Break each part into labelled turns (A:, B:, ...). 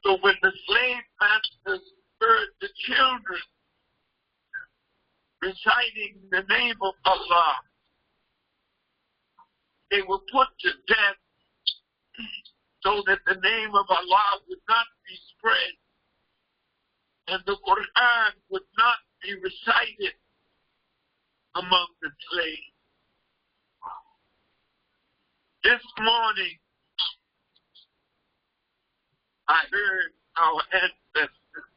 A: So when the slave masters heard the children reciting the name of Allah, they were put to death so that the name of Allah would not be spread and the Qur'an would not be recited among the slaves. This morning, I heard our ancestors,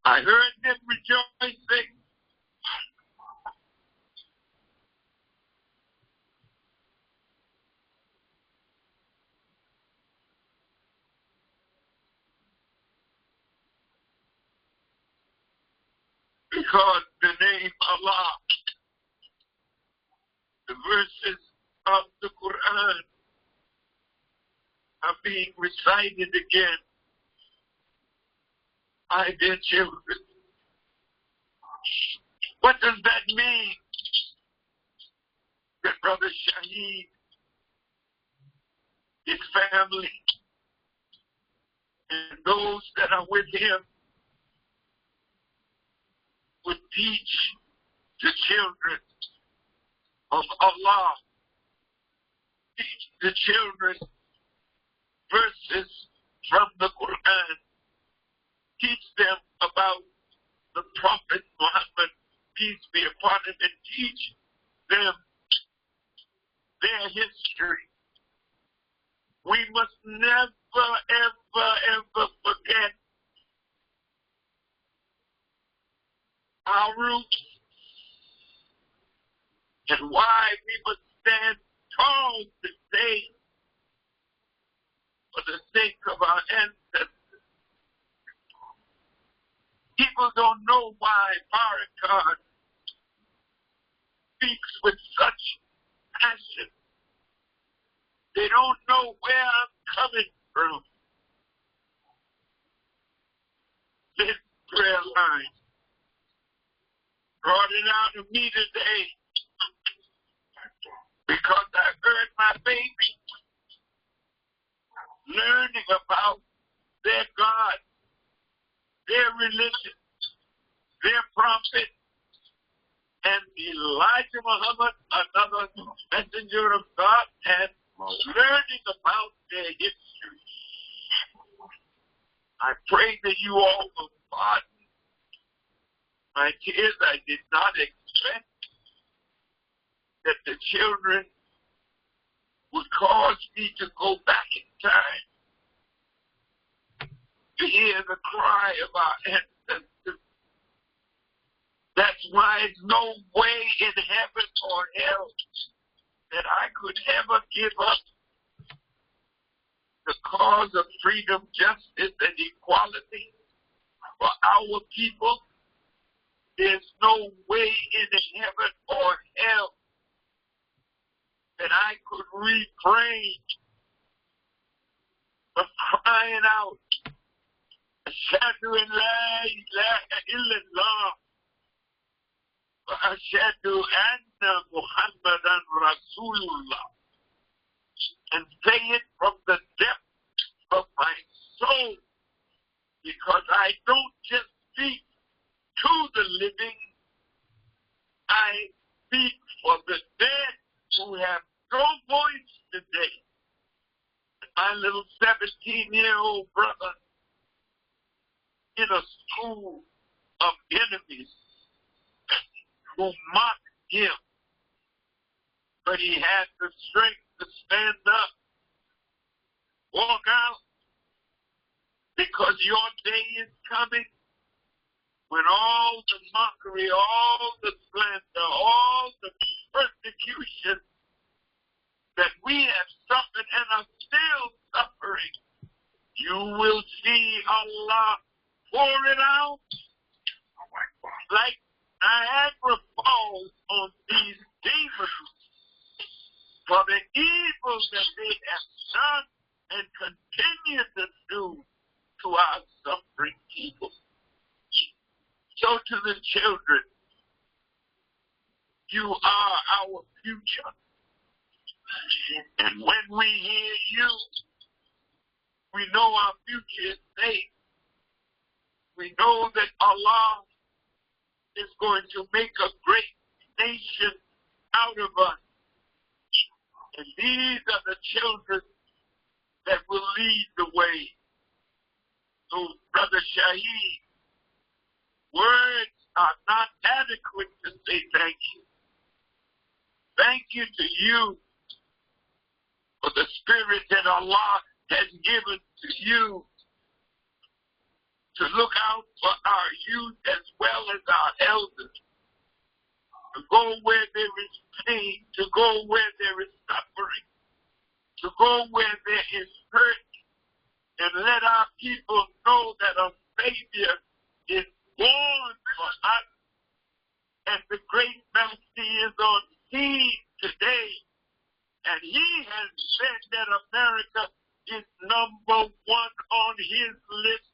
A: I heard them rejoicing. Because the name Allah, the verses of the Qur'an are being recited again by their children. What does that mean? That Brother Shaheed, his family, and those that are with him would teach the children of Allah, teach the children verses from the Qur'an, teach them about the Prophet Muhammad, peace be upon him, and teach them their history. We must never, ever, ever forget our roots and why we must stand tall today for the sake of our ancestors. People don't know why Farrakhan speaks with such passion. They don't know where I'm coming from. This prayer line brought it out to me today because I heard my baby learning about their God, their religion, their prophet, and Elijah Muhammad, another messenger of God, and learning about their history. I pray that you all will pardon my tears. I did not expect that the children would cause me to go back in time to hear the cry of our ancestors. That's why there's no way in heaven or hell that I could ever give up the cause of freedom, justice, and equality for our people. There's no way in heaven or hell that I could refrain from crying out, Ashhadu an la ilaha illallah wa ashhadu anna Muhammadan Rasulullah, and say it from the depth of my soul, because I don't just speak to the living, I speak for the dead who have no voice today. My little 17-year-old brother in a school of enemies who mocked him, but he had the strength to stand up, walk out, because your day is coming when all the mockery, all the slander, all the persecution that we have suffered and are still suffering, you will see Allah pour it out like Niagara Falls on these demons for the evil that they have done and continue to do to our suffering people. So to the children, you are our future. And when we hear you, We know our future is safe. We know that Allah is going to make a great nation out of us. And these are the children that will lead the way. So, Brother Shaheed, words are not adequate to say thank you. Thank you to you for the spirit that Allah has given to you to look out for our youth as well as our elders, to go where there is pain, to go where there is suffering, to go where there is hurt, and let our people know that a Savior is born for us, and the great mercy is on scene today. And he has said that America is number one on his list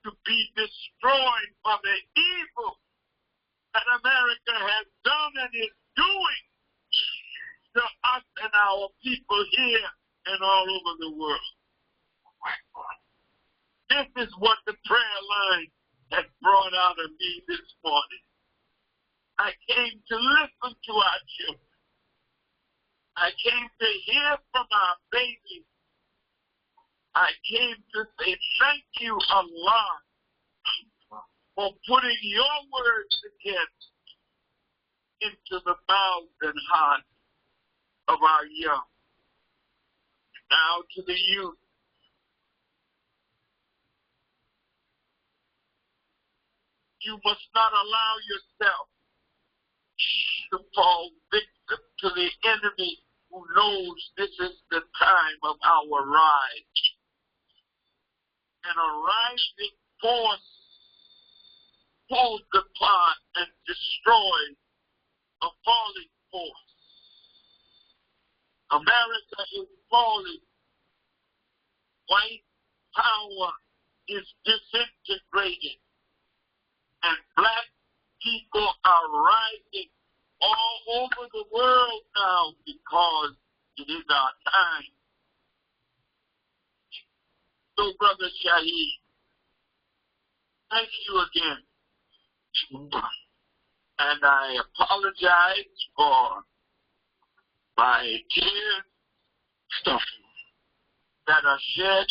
A: to be destroyed for the evil that America has done and is doing to us and our people here and all over the world. This is what the prayer line has brought out of me this morning. I came to listen to our children. I came to hear from our babies. I came to say thank you, Allah, for putting your words again into the mouths and hearts of our young. Now to the youth. You must not allow yourself to fall victim to the enemy who knows this is the time of our rise. And a rising force pulls upon and destroys a falling force. America is falling. White power is disintegrating. And black people are rising all over the world now because it is our time. So, Brother Shaheed, thank you again. And I apologize for my tears that are shed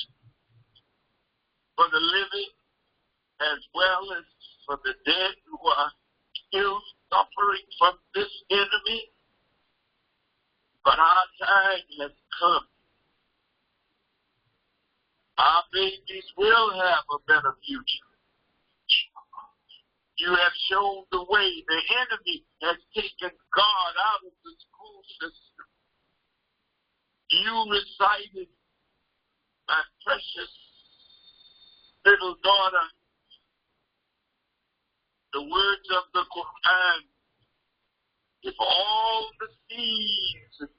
A: for the living as well as for the dead who are still suffering from this enemy. But our time has come. Our babies will have a better future. You have shown the way. The enemy has taken God out of the school system. You recited, my precious little daughter, the words of the Qur'an. If all the seeds,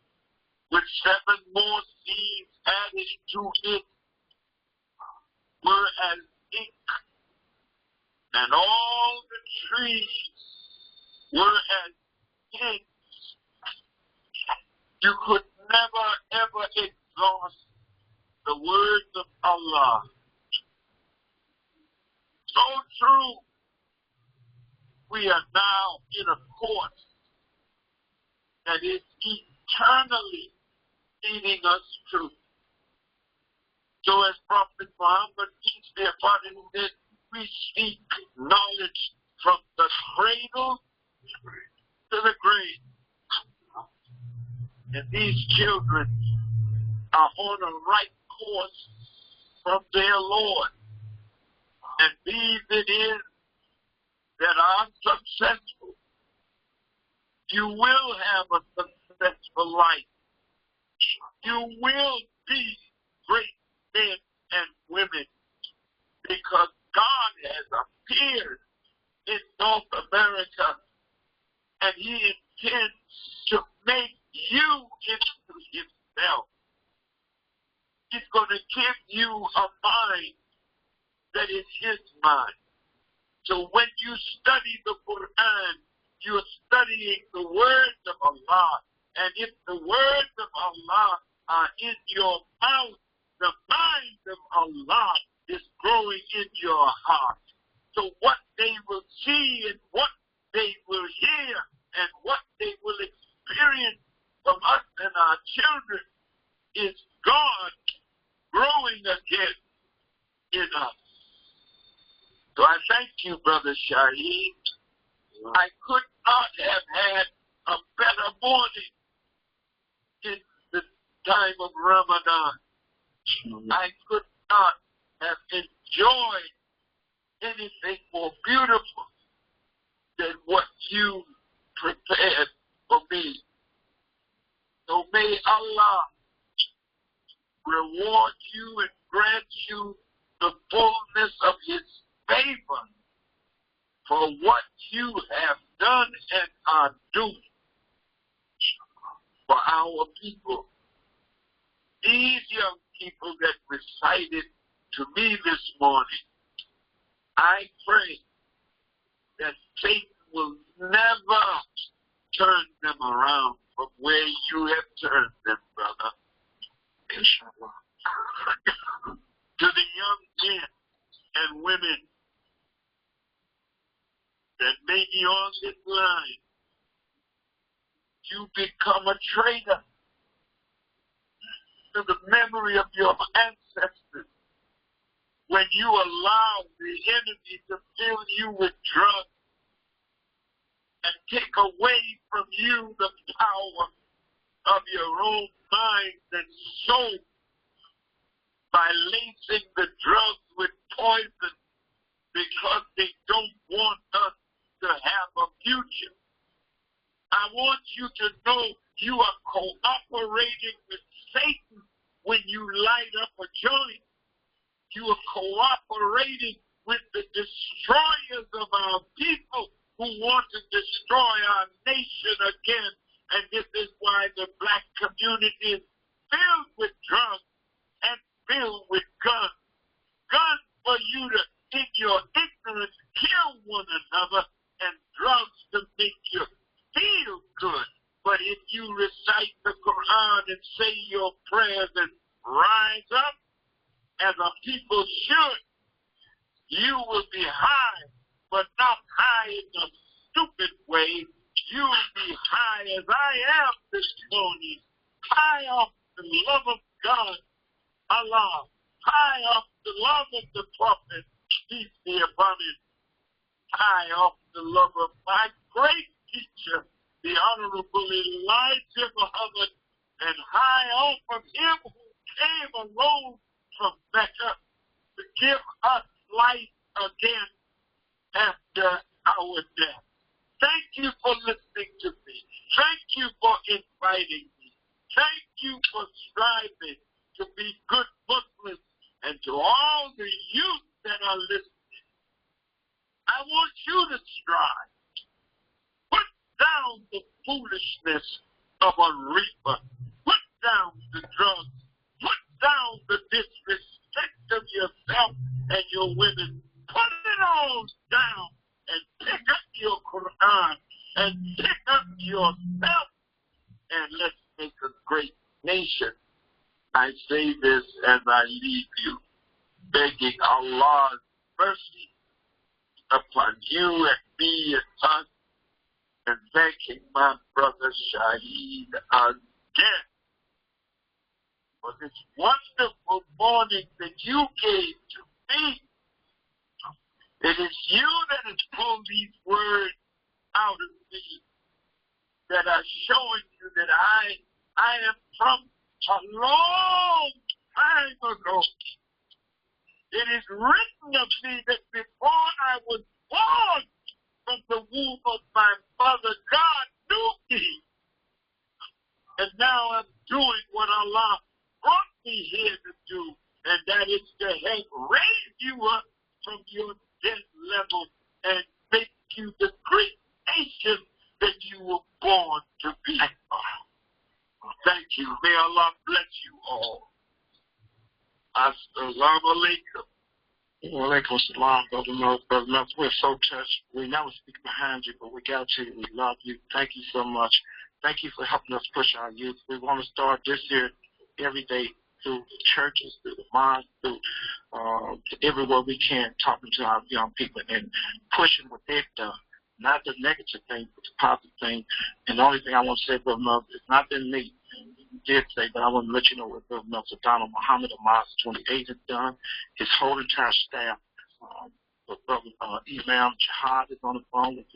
A: with 7 more seeds added to it, were as ink, and all the trees were as hints, you could never ever exhaust the words of Allah. So true. We are now in a course that is eternally leading us truth. So as Prophet Muhammad, peace be upon him, said, we seek knowledge from the cradle to the grave. And these children are on a right course from their Lord. And these it is that are successful. You will have a successful life. You will be great men and women because God has appeared in North America and he intends to make you into himself. He's going to give you a mind that is his mind. So when you study the Qur'an, you're studying the words of Allah. And if the words of Allah are in your mouth, the mind of Allah is growing in your heart. So what they will see and what they will hear and what they will experience from us and our children is God growing again in us. So I thank you, Brother Shaheed. I could not have had a better morning in the time of Ramadan. I could not have enjoyed anything more beautiful than what you prepared for me. So may Allah reward you and grant you the fullness of His favor for what you have done and are doing for our people. These young people that recited to me this morning, I pray that Satan will never turn them around from where you have turned them, brother. Inshallah. To the young men and women that may be on this line, you become a traitor to the memory of your ancestors when you allow the enemy to fill you with drugs and take away from you the power of your own mind and soul by lacing the drugs with poison because they don't want us to have a future. I want you to know you are cooperating with Satan when you light up a joint. You are cooperating with the destroyers of our people who want to destroy our nation again. And this is why the black community is filled with drugs and filled with guns. Guns for you to, in your ignorance, kill one another, and drugs to make you feel good. But if you recite the Qur'an and say your prayers and rise up, as a people should, you will be high, but not high in a stupid way. You will be high as I am this morning, high off the love of God, Allah, high off the love of the Prophet, peace be upon him, high off the love of my great teacher, the Honorable Elijah Muhammad, and high off of him who came alone from Mecca to give us life again after our death. Thank you for listening to me. Thank you for inviting me. Thank you for striving to be good Muslims. And to all the youth that are listening, I want you to strive. Put down the foolishness of a reaper. Put down the drugs. Put down the disrespect of yourself and your women. Put it all down and pick up your Qur'an and pick up yourself and let's make a great nation. I say this as I leave you, begging Allah's mercy upon you and me and us, and thanking my brother Shaheed again for this wonderful morning that you gave to me. It is you that has pulled these words out of me that are showing you that I am from a long time ago. It is written of me that before I was born from the womb of my mother, God knew me. And now I'm doing what Allah brought me here to do, and that is to help raise you up from your dead level and make you the great nation that you were born to be. Thank you. May Allah bless you all. Assalamu alaikum.
B: Wa alaikum salam, Brother Mills. We're so touched. We never speak behind you, but we got you. We love you. Thank you so much. Thank you for helping us push our youth. We want to start this year every day through the churches, through the mosques, through everywhere we can, talking to our young people and pushing what they've done. Not the negative thing, but the positive thing. And the only thing I want to say, Brother Mother, it's not been me. You did say, but I want to let you know what Brother Mother Donald Muhammad of Mars 28 has done. His whole entire staff. Brother Imam Jihad is on the phone with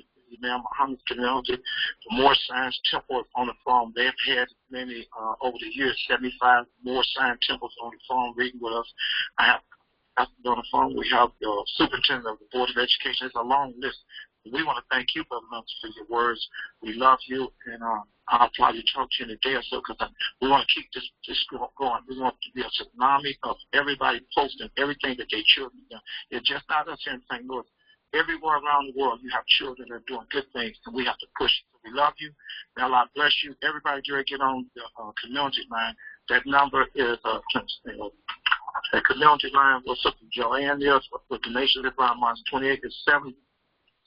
B: Imam Muhammad's community. The Moore Science Temple is on the phone. They've had many, over the years, 75 Moore Science Temples on the phone reading with us. I have on the phone. We have the superintendent of the Board of Education. It's a long list. We want to thank you, Brother Mother, for your words. We love you, and I'll probably talk to you in a day or so because we want to keep this going. We want to be a tsunami of everybody posting everything that their children do. It's just not us here in St. Louis. Everywhere around the world, you have children that are doing good things, and we have to push it. So we love you. Now, God bless you. Everybody, get on the community line. That number is the community line. What's up to Joanne is with the Nation of Islam Mars 28 is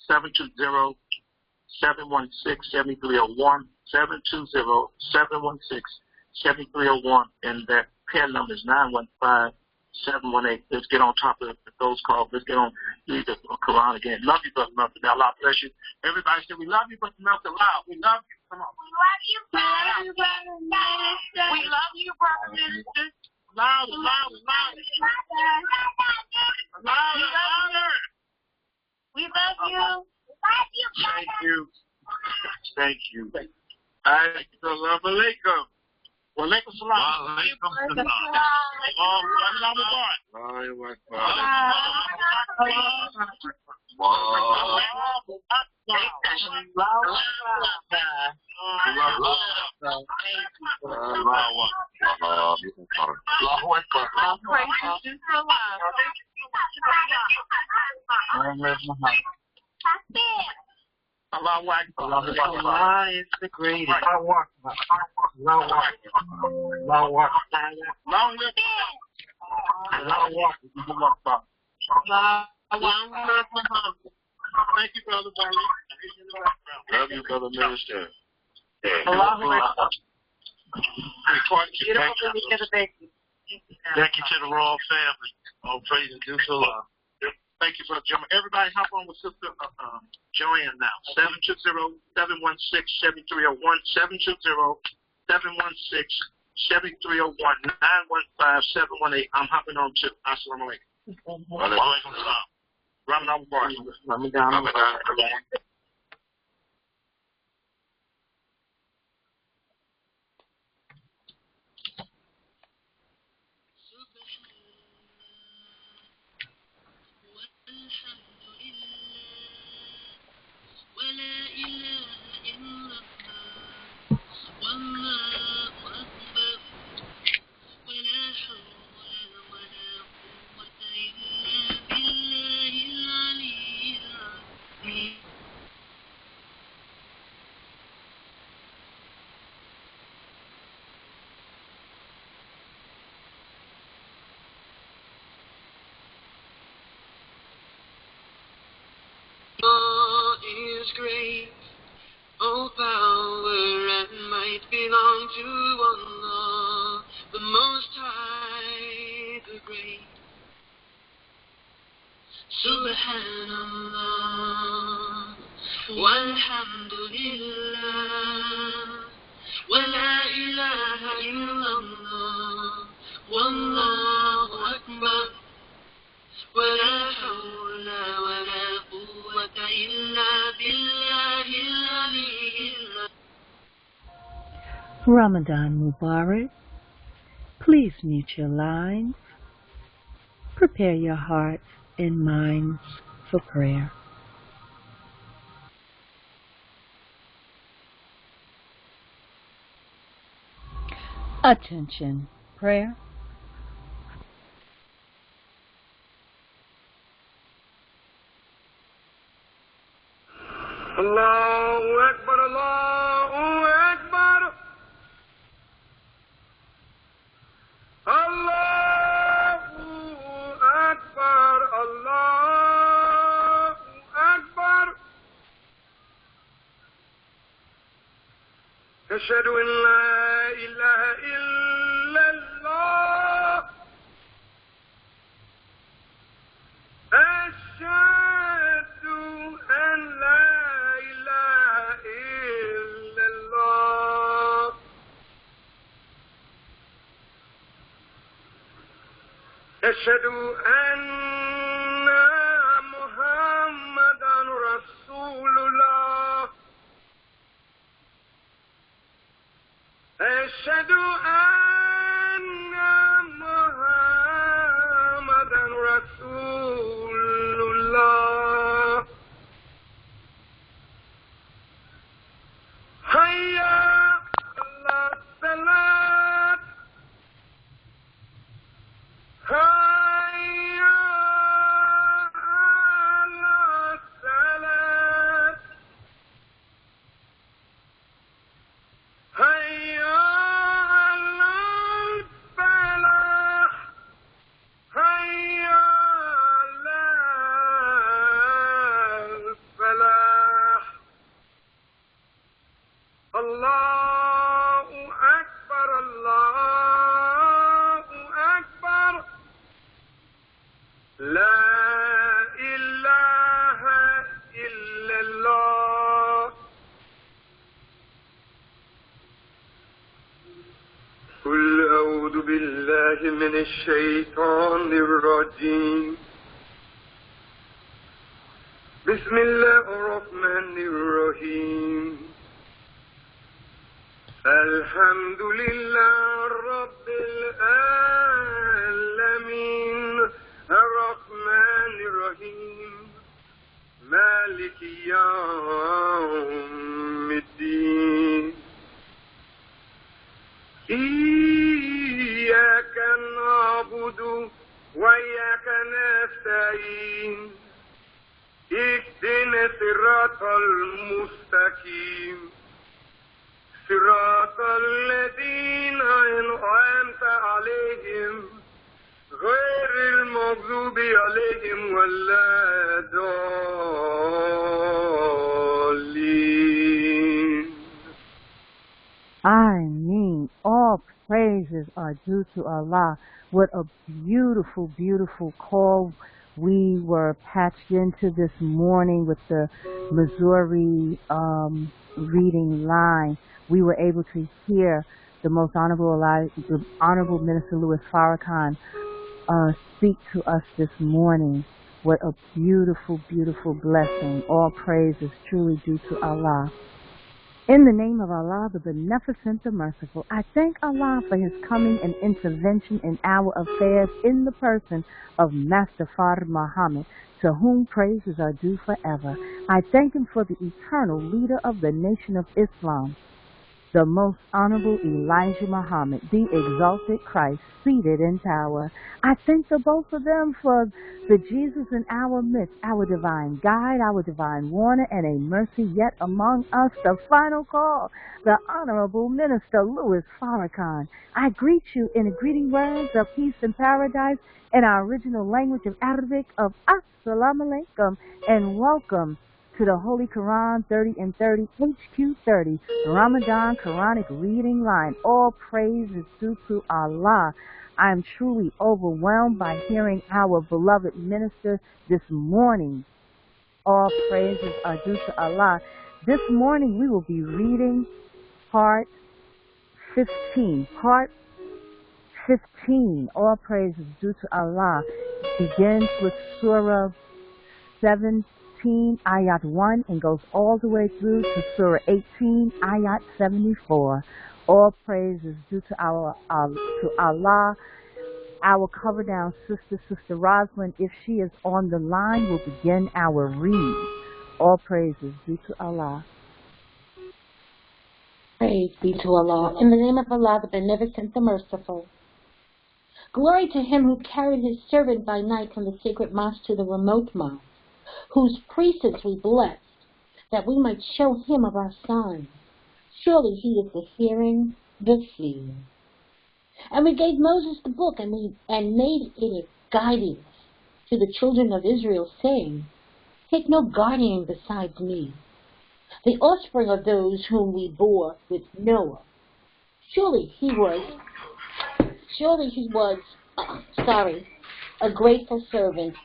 B: 720-716-7301, 720-716-7301, and that pen number is 915-718. Let's get on top of those calls. Let's get on read the Quran again. Love you, Brother Malcolm. Now, Allah bless you. Everybody say, we love you, Brother Malcolm. Loud. We love you. Come on.
C: We love you, Brother Minister. We love you, Brother Minister.
B: Loud, loud, loud. Louder.
C: We love you.
A: Thank you. Thank you. Assalamu alaikum.
B: Wa alaikum salam.
A: Wa alaikum salam.
B: Allahu Akbar.
D: Allah is the greatest.
B: Allahu Akbar. Allahu Akbar. Allahu Akbar. Long live Allahu Akbar. Thank you, Brother Barney.
A: Love you, Brother Minister.
D: Allahu Akbar.
A: Thank you to the royal family. All praise and due to Allah.
B: Thank you, Brother Jim. Everybody hop on with Sister Joanne now. 720-716-7301, 720-716-7301, 915-718. I'm hopping on to Assalamu alaikum.
A: Wa alaikum salam.
B: Ramadan Mubarak.
D: Ramadan.
E: Is great, all power and might belong to Allah, the Most High, the Great. Subhanallah, walhamdulillah, wa la ilaha illallah, wallahu akbar, wa la hawla wa la quwwata illa billahil aliyyil azim.
F: Ramadan Mubarak. Please mute your lines. Prepare your hearts and minds for prayer. Attention, prayer.
G: Allahu Akbar, Allahu Akbar. Allahu Akbar, Allahu Akbar. Ashhadu an la ilaha illallah. أشهد أن محمدا رسول الله أشهد أن محمدا رسول الله حي على الصلاة حي على الصلاة حي على الفلاح حي على الفلاح الله أكبر الله أكبر لا إله إلا الله قل أعوذ بالله من الشيطان الرجيم بسم الله الرحمن الرحيم الحمد لله رب العالمين الرحمن الرحيم مالك يوم الدين إياك نعبد وإياك نستعين اهدنا الصراط المستقيم صراط الذين أنعمت عليهم غير المغضوب عليهم ولا الضالين.
F: I mean, all praises are due to Allah. What a beautiful, beautiful call we were patched into this morning with the Missouri reading line. We were able to hear the most Honorable Minister Louis Farrakhan speak to us this morning. What a beautiful, beautiful blessing. All praise is truly due to Allah. In the name of Allah, the Beneficent, the Merciful, I thank Allah for His coming and intervention in our affairs in the person of Master Farrakhan Muhammad, to whom praises are due forever. I thank Him for the eternal leader of the nation of Islam, the most honorable Elijah Muhammad, the exalted Christ, seated in power. I thank the both of them for the Jesus in our midst, our divine guide, our divine warner, and a mercy yet among us, the final call, the Honorable Minister Louis Farrakhan. I greet you in the greeting words of peace and paradise in our original language of Arabic of Assalamu alaikum, and welcome to the Holy Qur'an 30 and 30, HQ30, Ramadan Qur'ānic reading line. All praise is due to Allah. I am truly overwhelmed by hearing our beloved minister this morning. All praises are due to Allah. This morning we will be reading part 15. Part 15. All praises due to Allah begins with Surah 17. Ayat 1 and goes all the way through to Surah 18, Ayat 74. All praise is due to Allah. Our cover down sister, Sister Rosalind, if she is on the line, will begin our read. All praise is due to Allah.
C: Praise be to Allah. In the name of Allah, the Beneficent, the Merciful. Glory to Him who carried His servant by night from the sacred mosque to the remote mosque, whose precepts we blessed, that we might show Him of our signs. Surely He is the hearing, the seeing. And we gave Moses the book, and made it a guidance to the children of Israel, saying, take no guardian besides me, the offspring of those whom we bore with Noah. Surely he was a grateful servant.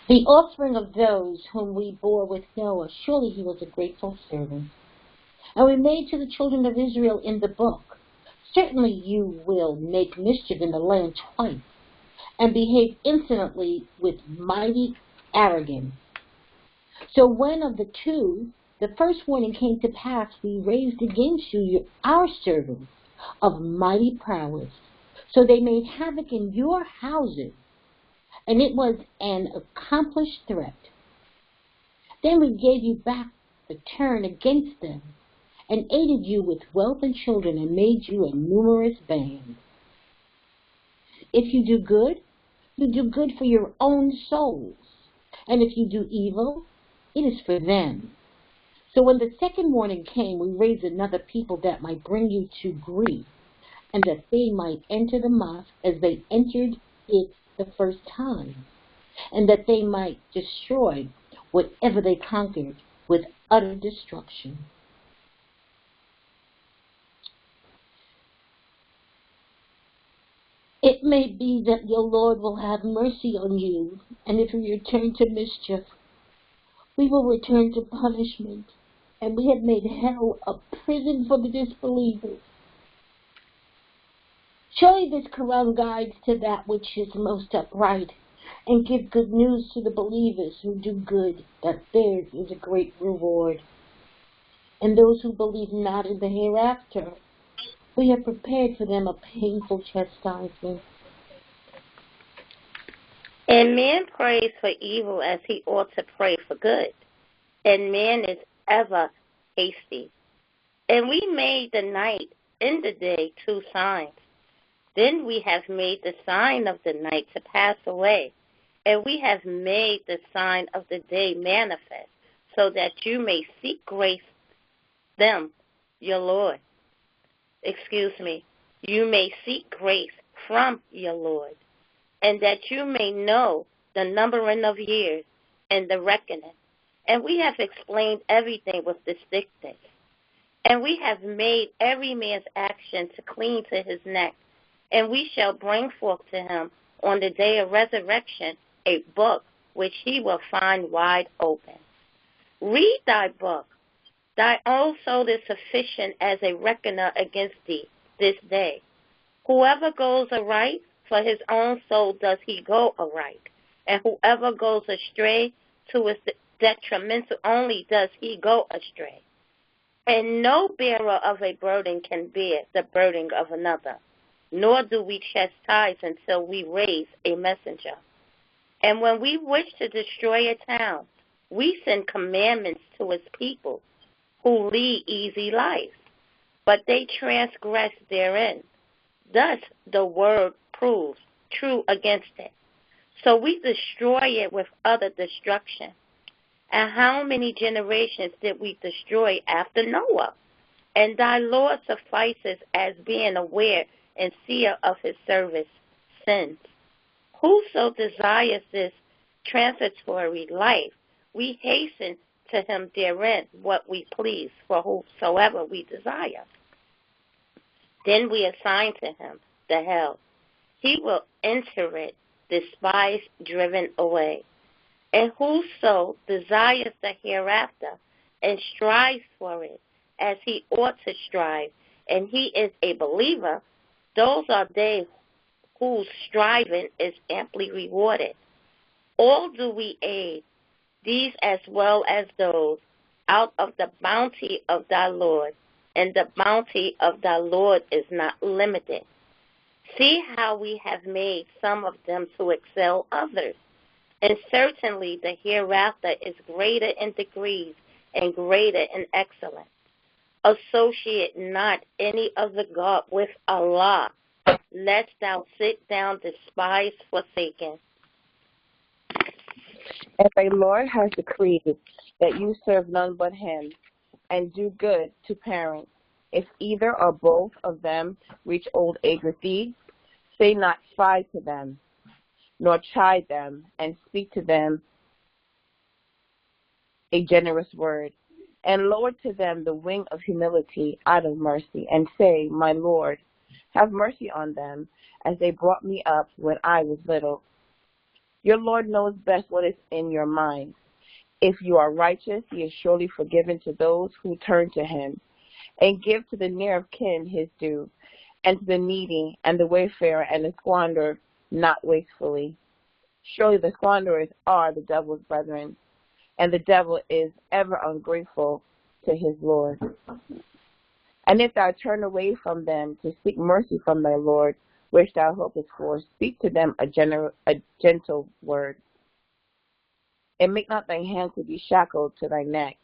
C: The offspring of those whom we bore with Noah, surely he was a grateful servant. And we made to the children of Israel in the book, certainly you will make mischief in the land twice, and behave insolently with mighty arrogance. So when of the two, the first warning came to pass, we raised against you our servants of mighty prowess. So they made havoc in your houses, and it was an accomplished threat. Then we gave you back the turn against them, and aided you with wealth and children, and made you a numerous band. If you do good, you do good for your own souls, and if you do evil, it is for them. So when the second warning came, we raised another people that might bring you to grief, and that they might enter the mosque as they entered it the first time, and that they might destroy whatever they conquered with utter destruction. It may be that your Lord will have mercy on you, and if you return to mischief, we will return to punishment, and we have made hell a prison for the disbelievers. Surely this Qur'an guides to that which is most upright, and give good news to the believers who do good, that theirs is a great reward. And those who believe not in the hereafter, we have prepared for them a painful chastisement.
H: And man prays for evil as he ought to pray for good, and man is ever hasty. And we made the night and the day 2 signs. Then we have made the sign of the night to pass away, and we have made the sign of the day manifest, so that you may seek grace them, your Lord. You may seek grace from your Lord, and that you may know the numbering of years and the reckoning. And we have explained everything with distinctness. And we have made every man's action to cling to his neck. And we shall bring forth to him on the day of resurrection a book which he will find wide open. Read thy book. Thy own soul is sufficient as a reckoner against thee this day. Whoever goes aright, for his own soul does he go aright. And whoever goes astray, to his detrimental only does he go astray. And no bearer of a burden can bear the burden of another, nor do we chastise until we raise a messenger. And when we wish to destroy a town, we send commandments to its people, who lead easy lives, but they transgress therein. Thus the word proves true against it. So we destroy it with utter destruction. And how many generations did we destroy after Noah? And thy Lord suffices as being aware and seer of his service sins. Whoso desires this transitory life, we hasten to him therein what we please, for whosoever we desire. Then we assign to him the hell. He will enter it, despised, driven away. And whoso desires the hereafter and strives for it, as he ought to strive, and he is a believer, those are they whose striving is amply rewarded. All do we aid, these as well as those, out of the bounty of thy Lord, and the bounty of thy Lord is not limited. See how we have made some of them to excel others, and certainly the hereafter is greater in degrees and greater in excellence. Associate not any other God with Allah, lest thou sit down despised, forsaken.
D: If a Lord has decreed that you serve none but him, and do good to parents, if either or both of them reach old age with thee, say not fie to them, nor chide them, and speak to them a generous word, and lower to them the wing of humility out of mercy, and say, my Lord, have mercy on them, as they brought me up when I was little. Your Lord knows best what is in your mind. If you are righteous, he is surely forgiven to those who turn to him. And give to the near of kin his due, and to the needy, and the wayfarer, and the squanderer, not wastefully. Surely the squanderers are the devil's brethren, and the devil is ever ungrateful to his Lord. And if thou turn away from them to seek mercy from thy Lord, which thou hopest for, speak to them a gentle word. And make not thy hand to be shackled to thy neck,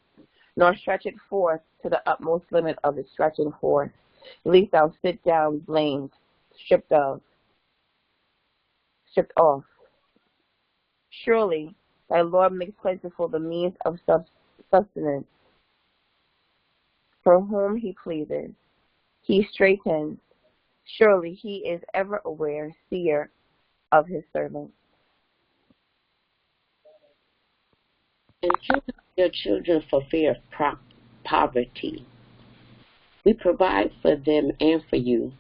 D: nor stretch it forth to the utmost limit of its stretching forth, lest thou sit down blamed, stripped off. Surely thy Lord makes plentiful the means of sustenance, for whom he pleases. He straightens. Surely he is ever aware, seer of his servants.
I: And kill not your children for fear of poverty. We provide for them and for you.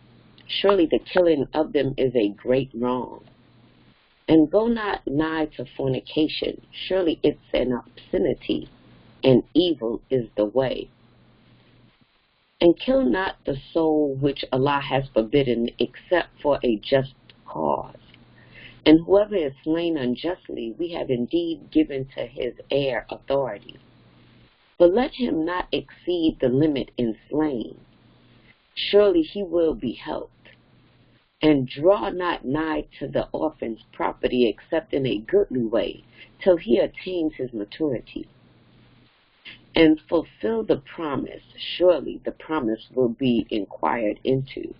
I: Surely the killing of them is a great wrong. And go not nigh to fornication. Surely it's an obscenity, and evil is the way. And kill not the soul which Allah has forbidden, except for a just cause. And whoever is slain unjustly, we have indeed given to his heir authority. But let him not exceed the limit in slaying. Surely he will be helped. And draw not nigh to the orphan's property except in a goodly way, till he attains his maturity. And fulfill the promise. Surely the promise will be inquired into.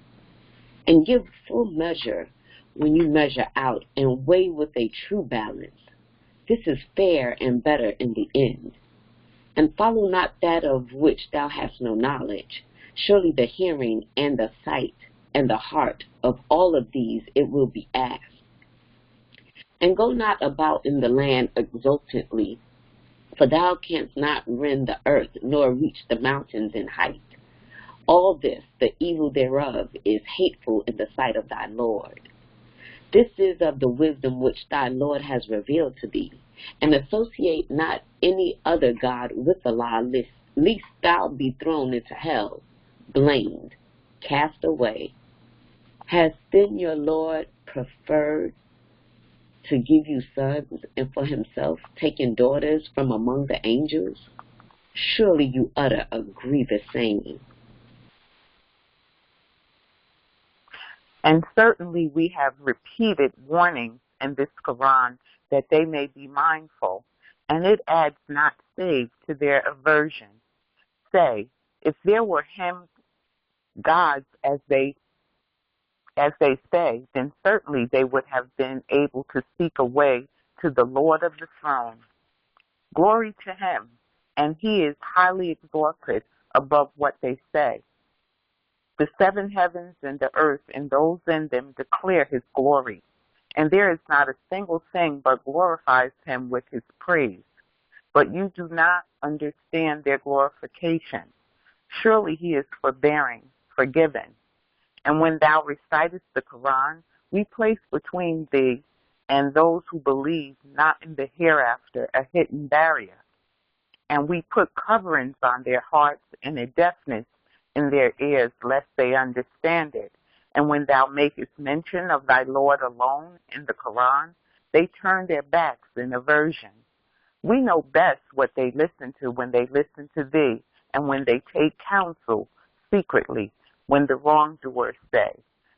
I: And give full measure when you measure out, and weigh with a true balance. This is fair and better in the end. And follow not that of which thou hast no knowledge. Surely the hearing and the sight and the heart of all of these it will be asked. And go not about in the land exultantly, for thou canst not rend the earth, nor reach the mountains in height. All this, the evil thereof, is hateful in the sight of thy Lord. This is of the wisdom which thy Lord has revealed to thee, and associate not any other God with Allah, lest thou be thrown into hell, blamed, cast away. Has then your Lord preferred to give you sons, and for himself taken daughters from among the angels? Surely you utter a grievous saying.
J: And certainly we have repeated warnings in this Quran that they may be mindful, and it adds not save to their aversion. Say, if there were him gods as they say, then certainly they would have been able to seek a way to the Lord of the throne. Glory to him, and he is highly exalted above what they say. The seven heavens and the earth and those in them declare his glory, and there is not a single thing but glorifies him with his praise. But you do not understand their glorification. Surely he is forbearing, forgiving. And when thou recitest the Quran, we place between thee and those who believe not in the hereafter a hidden barrier. And we put coverings on their hearts and a deafness in their ears, lest they understand it. And when thou makest mention of thy Lord alone in the Quran, they turn their backs in aversion. We know best what they listen to when they listen to thee, and when they take counsel secretly, when the wrongdoers say,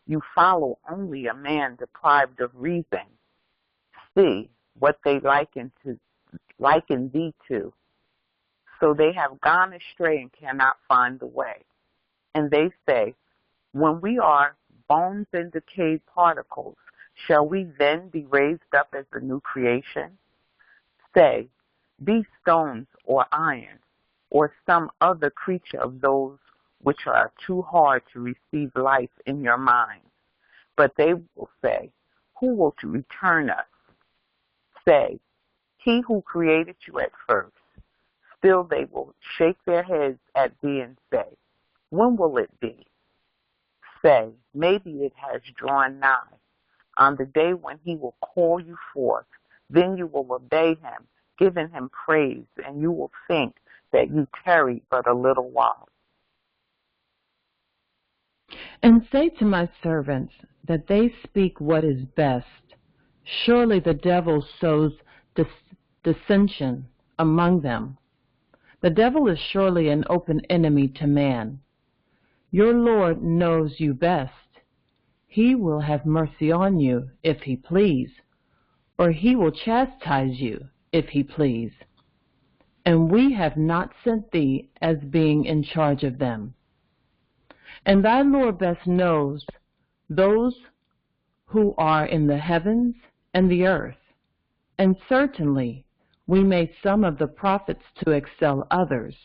J: you follow only a man deprived of reason. See what they liken thee to. So they have gone astray and cannot find the way. And they say, when we are bones and decayed particles, shall we then be raised up as a new creation? Say, be stones or iron, or some other creature of those which are too hard to receive life in your mind. But they will say, who will return us? Say, he who created you at first. Still they will shake their heads at thee and say, when will it be? Say, maybe it has drawn nigh, on the day when he will call you forth Then you will obey him, giving him praise, and you will think that you tarried but a little while.
K: And say to my servants that they speak what is best. Surely the devil sows dissension among them. The devil is surely an open enemy to man. Your Lord knows you best. He will have mercy on you if he please, or he will chastise you if he please. And we have not sent thee as being in charge of them. And thy Lord best knows those who are in the heavens and the earth. And certainly we made some of the prophets to excel others,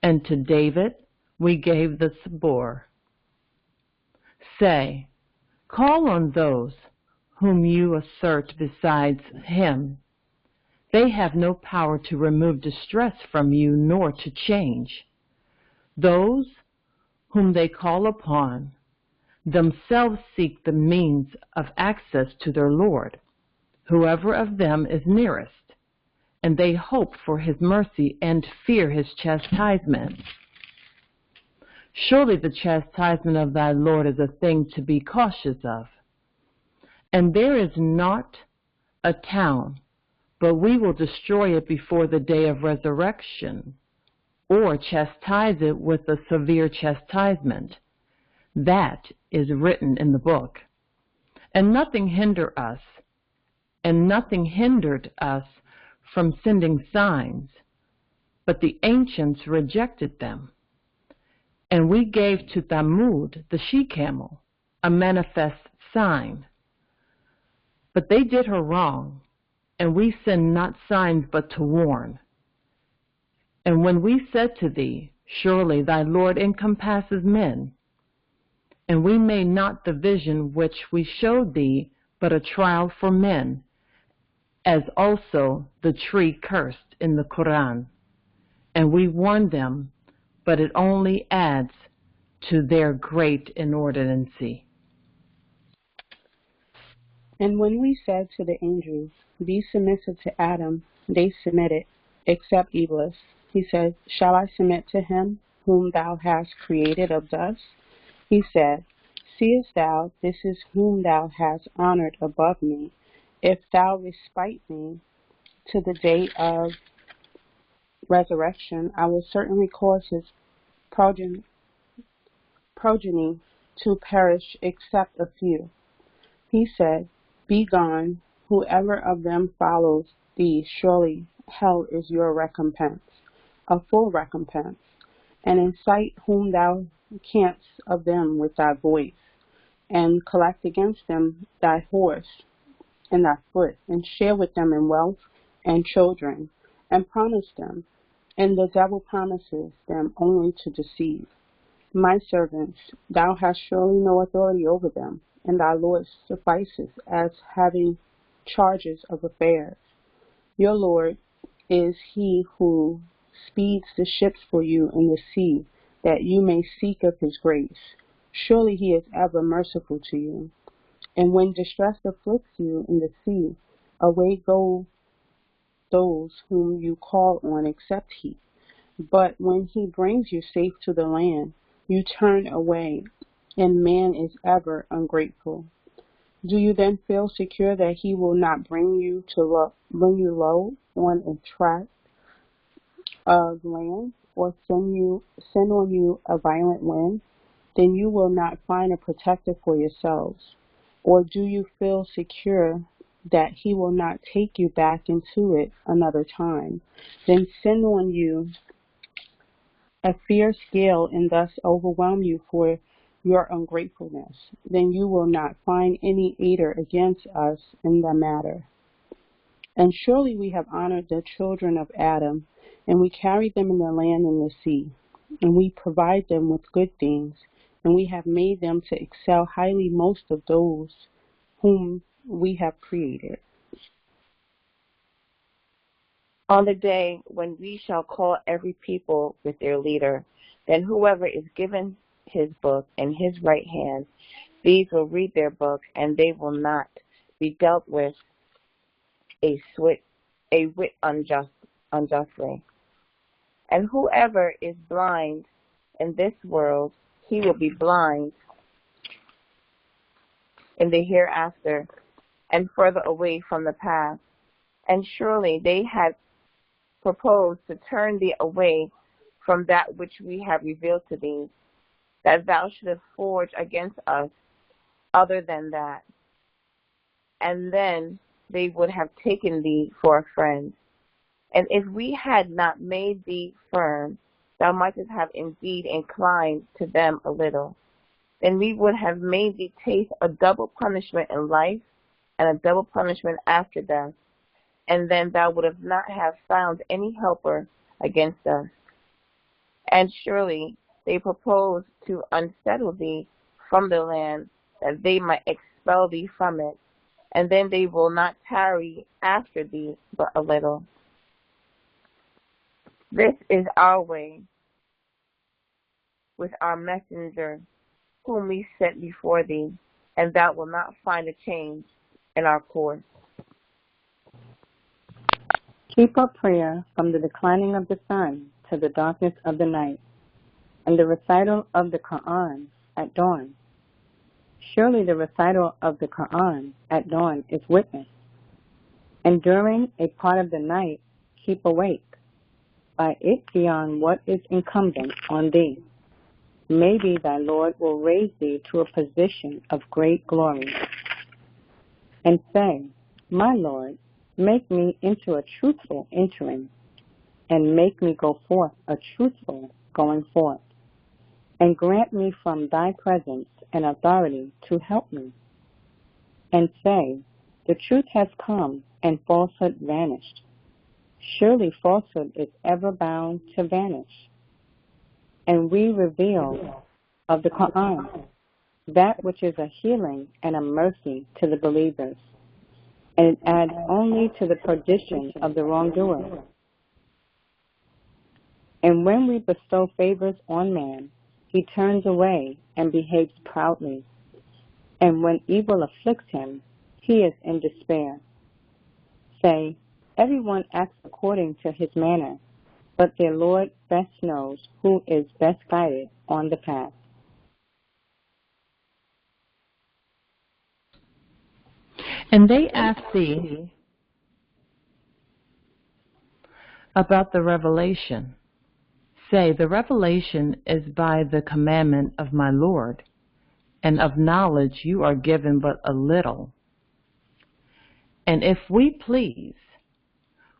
K: and to David we gave the sabor. Say, call on those whom you assert besides him. They have no power to remove distress from you nor to change. Those whom they call upon themselves seek the means of access to their Lord, whoever of them is nearest, and they hope for his mercy and fear his chastisement. Surely the chastisement of thy Lord is a thing to be cautious of. And there is not a town, but we will destroy it before the day of resurrection, or chastise it with a severe chastisement. That is written in the book. And nothing hindered us from sending signs, but the ancients rejected them. And we gave to Thamud, the she-camel, a manifest sign. But they did her wrong, and we send not signs but to warn. And when we said to thee, surely thy Lord encompasses men, and we made not the vision which we showed thee, but a trial for men, as also the tree cursed in the Qur'an. And we warned them, but it only adds to their great inordinacy.
L: And when we said to the angels, be submissive to Adam, they submitted, except Iblis. He said, shall I submit to him whom thou hast created of dust? He said, seest thou, this is whom thou hast honored above me. If thou respite me to the day of resurrection, I will certainly cause his progeny to perish except a few. He said, be gone, whoever of them follows thee, surely hell is your recompense, a full recompense, and incite whom thou canst of them with thy voice, and collect against them thy horse and thy foot, and share with them in wealth and children, and promise them, and the devil promises them only to deceive. My servants, thou hast surely no authority over them, and thy Lord suffices as having charges of affairs. Your Lord is he who speeds the ships for you in the sea, that you may seek of his grace. Surely he is ever merciful to you. And when distress afflicts you in the sea, away go those whom you call on except he. But when he brings you safe to the land, you turn away, and man is ever ungrateful. Do you then feel secure that he will not bring you low on a tract of land, or send on you a violent wind? Then you will not find a protector for yourselves. Or do you feel secure that he will not take you back into it another time? Then send on you a fierce gale and thus overwhelm you for your ungratefulness. Then you will not find any aider against us in the matter. And surely we have honored the children of Adam, and we carried them in the land and the sea, and we provide them with good things, and we have made them to excel highly most of those whom we have created.
D: On the day when we shall call every people with their leader, then whoever is given his book in his right hand, these will read their book, and they will not be dealt with a whit unjustly. And whoever is blind in this world, he will be blind in the hereafter, and further away from the path. And surely they had proposed to turn thee away from that which we have revealed to thee, that thou shouldest forge against us other than that. And then they would have taken thee for a friend. And if we had not made thee firm, thou mightest have indeed inclined to them a little. Then we would have made thee taste a double punishment in life and a double punishment after death. And then thou would not have found any helper against us. And surely they proposed to unsettle thee from the land, that they might expel thee from it. And then they will not tarry after thee but a little. This is our way with our messenger, whom we set before thee, and thou wilt not find a change in our course.
F: Keep up prayer from the declining of the sun to the darkness of the night, and the recital of the Qur'an at dawn. Surely the recital of the Qur'an at dawn is witness. And during a part of the night, keep awake, by it beyond what is incumbent on thee. Maybe thy Lord will raise thee to a position of great glory. And say, my Lord, make me into a truthful entering, and make me go forth a truthful going forth. And grant me from thy presence and authority to help me. And say, the truth has come and falsehood vanished. Surely falsehood is ever bound to vanish. And we reveal of the Qur'an that which is a healing and a mercy to the believers, and it adds only to the perdition of the wrongdoer. And when we bestow favors on man, he turns away and behaves proudly. And when evil afflicts him, he is in despair. Say, everyone acts according to his manner, but their Lord best knows who is best guided on the path.
K: And they ask thee about the revelation. Say, the revelation is by the commandment of my Lord, and of knowledge you are given but a little. And if we please,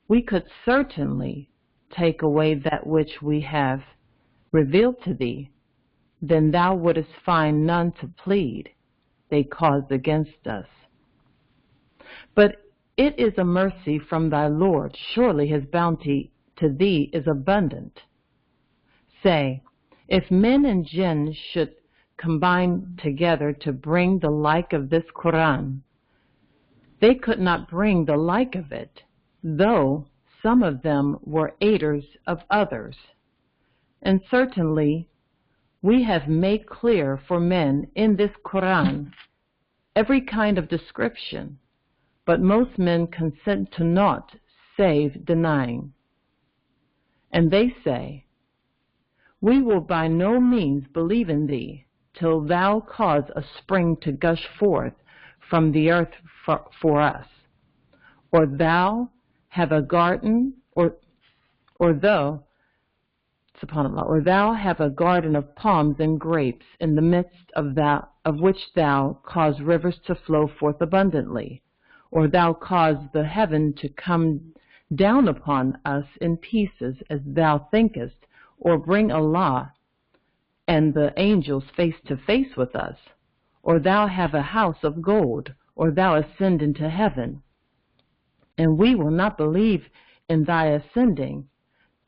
K: we could certainly take away that which we have revealed to thee, then thou wouldest find none to plead they caused against us. But it is a mercy from thy Lord. Surely his bounty to thee is abundant. Say, if men and jinn should combine together to bring the like of this Qur'an, they could not bring the like of it, though some of them were aiders of others. And certainly we have made clear for men in this Qur'an every kind of description, but most men consent to naught save denying. And they say, we will by no means believe in thee till thou cause a spring to gush forth from the earth for us, or thou have a garden, or thou have a garden of palms and grapes in the midst of which thou cause rivers to flow forth abundantly, or thou cause the heaven to come down upon us in pieces as thou thinkest, or bring Allah and the angels face to face with us, or thou have a house of gold, or thou ascend into heaven. And we will not believe in thy ascending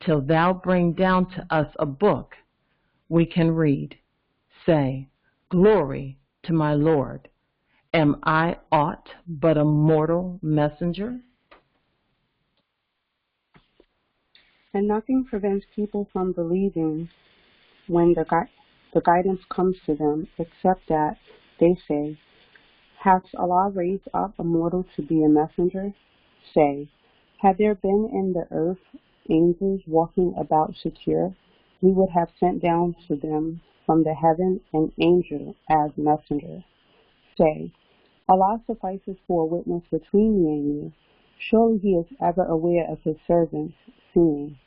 K: till thou bring down to us a book we can read. Say, glory to my Lord. Am I aught but a mortal messenger?
L: And nothing prevents people from believing when the guidance comes to them, except that they say, has Allah raised up a mortal to be a messenger? Say, had there been in the earth angels walking about secure, we would have sent down to them from the heaven an angel as messenger. Say, Allah suffices for a witness between me and you. Surely He is ever aware of His servants, seeing.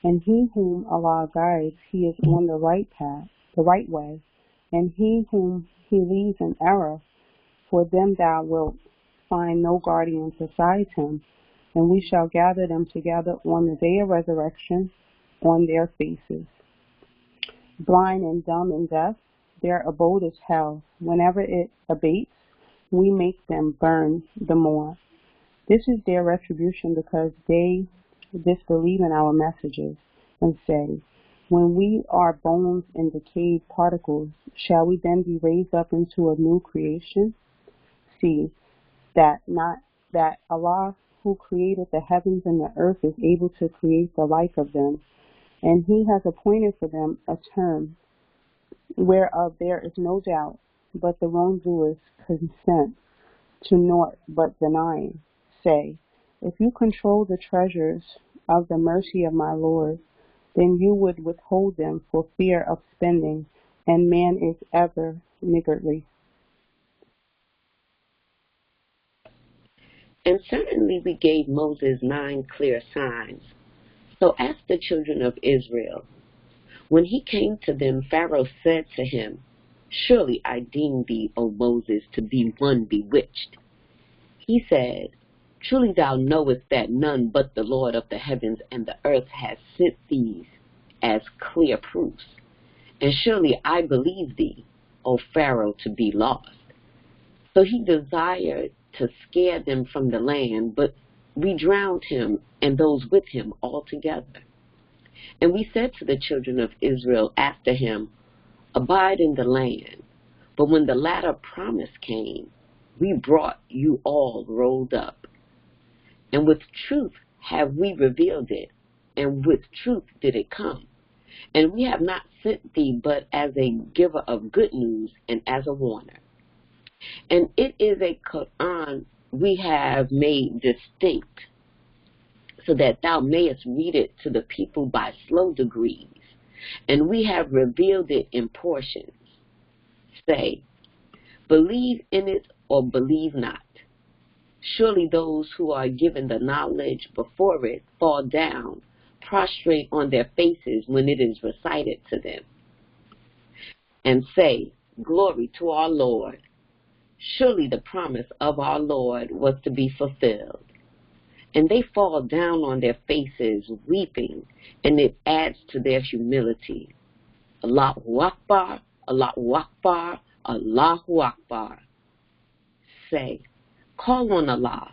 L: And he whom Allah guides, He is on the right path, the right way. And he whom He leads in error, for them thou wilt find no guardian besides Him. And we shall gather them together on the day of resurrection on their faces. Blind and dumb and deaf, their abode is hell. Whenever it abates, we make them burn the more. This is their retribution because they disbelieve in our messages and say, when we are bones and decayed particles, shall we then be raised up into a new creation? See, that Allah who created the heavens and the earth is able to create the like of them, and He has appointed for them a term whereof there is no doubt, but the wrongdoers consent to naught but denying. Say, if you control the treasures of the mercy of my Lord, then you would withhold them for fear of spending, and man is ever niggardly.
I: And certainly we gave Moses 9 clear signs. So ask the children of Israel. When he came to them, Pharaoh said to him, surely I deem thee, O Moses, to be one bewitched. He said, truly thou knowest that none but the Lord of the heavens and the earth has sent these as clear proofs. And surely I believe thee, O Pharaoh, to be lost. So he desired to scare them from the land, but we drowned him and those with him altogether. And we said to the children of Israel after him, abide in the land. But when the latter promise came, we brought you all rolled up. And with truth have we revealed it, and with truth did it come. And we have not sent thee but as a giver of good news and as a warner. And it is a Qur'an we have made distinct, so that thou mayest read it to the people by slow degrees. And we have revealed it in portions. Say, believe in it or believe not. Surely those who are given the knowledge before it fall down, prostrate on their faces when it is recited to them. And say, glory to our Lord. Surely the promise of our Lord was to be fulfilled. And they fall down on their faces weeping, and it adds to their humility. Allahu Akbar, Allahu Akbar, Allahu Akbar. Say, call on Allah,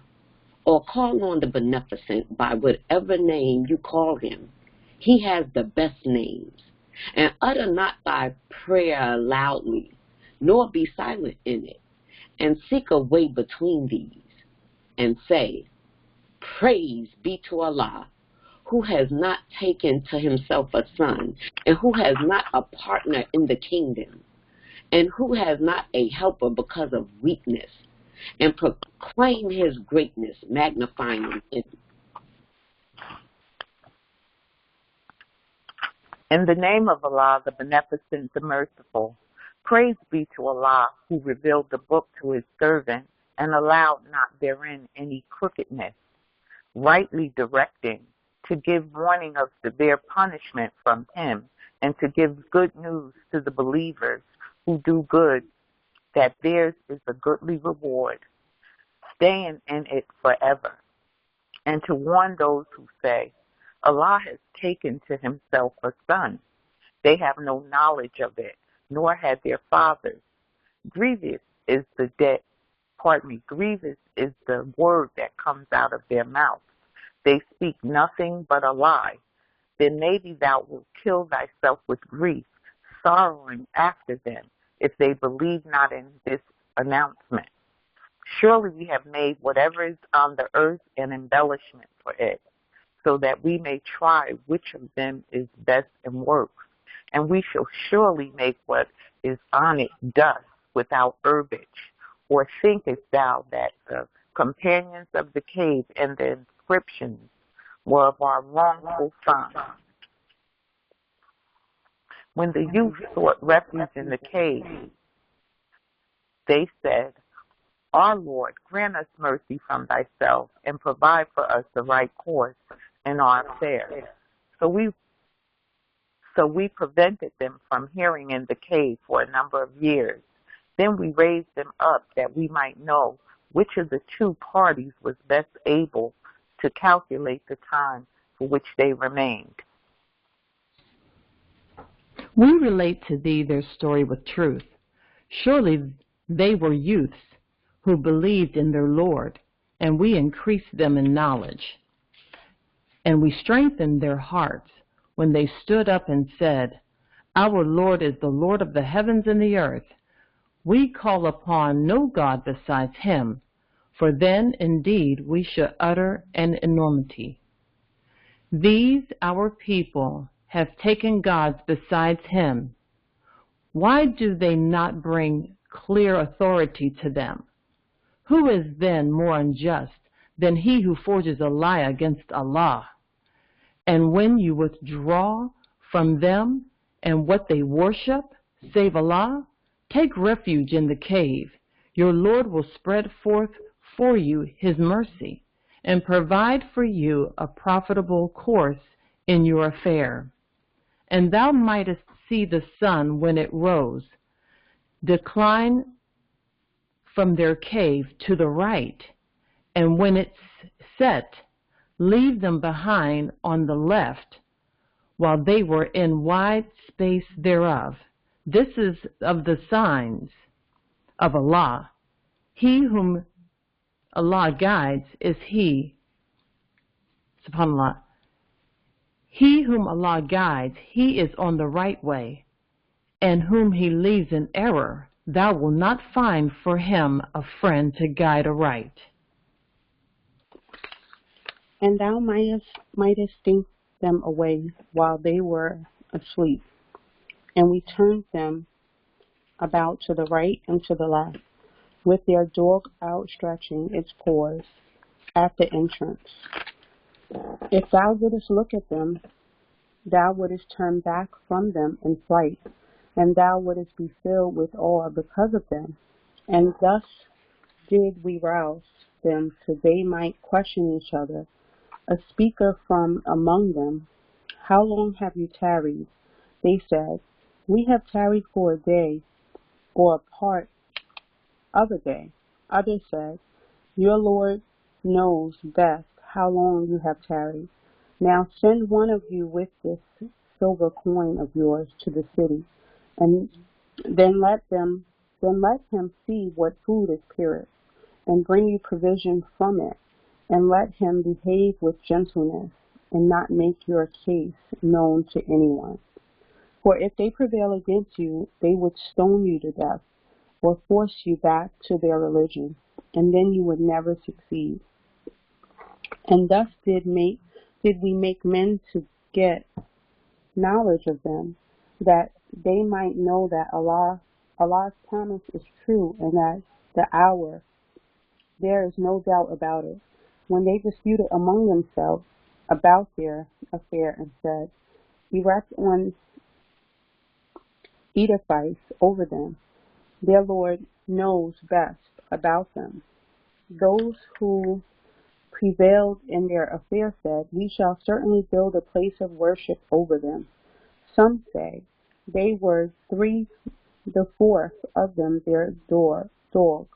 I: or call on the Beneficent by whatever name you call Him. He has the best names. And utter not thy prayer loudly, nor be silent in it, and seek a way between these, and say, praise be to Allah, who has not taken to Himself a son, and who has not a partner in the kingdom, and who has not a helper because of weakness, and proclaim His greatness, magnifying Him.
J: In the name of Allah, the Beneficent, the Merciful, praise be to Allah, who revealed the book to His servant and allowed not therein any crookedness, rightly directing, to give warning of severe punishment from Him, and to give good news to the believers who do good, that theirs is a goodly reward, staying in it forever, and to warn those who say, Allah has taken to Himself a son. They have no knowledge of it, nor had their fathers. Grievous is grievous is the word that comes out of their mouths. They speak nothing but a lie. Then maybe thou wilt kill thyself with grief, sorrowing after them, if they believe not in this announcement. Surely we have made whatever is on the earth an embellishment for it, so that we may try which of them is best in works. And we shall surely make what is on it dust without herbage. Or thinkest thou that the companions of the cave, and the inscriptions were of our wrongful sons. When the youth sought refuge in the cave, they said, "Our Lord, grant us mercy from thyself, and provide for us the right course in our affairs." So we prevented them from hearing in the cave for a number of years. Then we raised them up that we might know which of the two parties was best able to calculate the time for which they remained.
K: We relate to thee their story with truth. Surely they were youths who believed in their Lord, and we increased them in knowledge. And we strengthened their hearts when they stood up and said, "Our Lord is the Lord of the heavens and the earth. We call upon no God besides him, for then indeed we should utter an enormity. These our people have taken gods besides him. Why do they not bring clear authority to them? Who is then more unjust than he who forges a lie against Allah? And when you withdraw from them and what they worship, save Allah, take refuge in the cave. Your Lord will spread forth for you his mercy and provide for you a profitable course in your affair. And thou mightest see the sun when it rose, decline from their cave to the right, and when it set, leave them behind on the left, while they were in wide space thereof. This is of the signs of Allah. He whom Allah guides is he, subhanAllah, he whom Allah guides, he is on the right way, and whom he leaves in error, thou wilt not find for him a friend to guide aright.
L: And thou mightest think them away while they were asleep. And we turned them about to the right and to the left, with their dog outstretching its paws at the entrance. If thou wouldest look at them, thou wouldest turn back from them in flight, and thou wouldest be filled with awe because of them. And thus did we rouse them, so they might question each other. A speaker from among them, "How long have you tarried?" They said, "We have tarried for a day, or a part of a day." Others said, "Your Lord knows best how long you have tarried. Now send one of you with this silver coin of yours to the city, and then let him see what food is purest, and bring you provision from it, and let him behave with gentleness, and not make your case known to anyone. For if they prevail against you, they would stone you to death, or force you back to their religion, and then you would never succeed. And thus did we make men to get knowledge of them, that they might know that Allah's promise is true, and that the hour, there is no doubt about it. When they disputed among themselves about their affair and said, erect one edifice over them, their Lord knows best about them. Those who prevailed in their affair said, we shall certainly build a place of worship over them. Some say they were 3/4 of them their dog,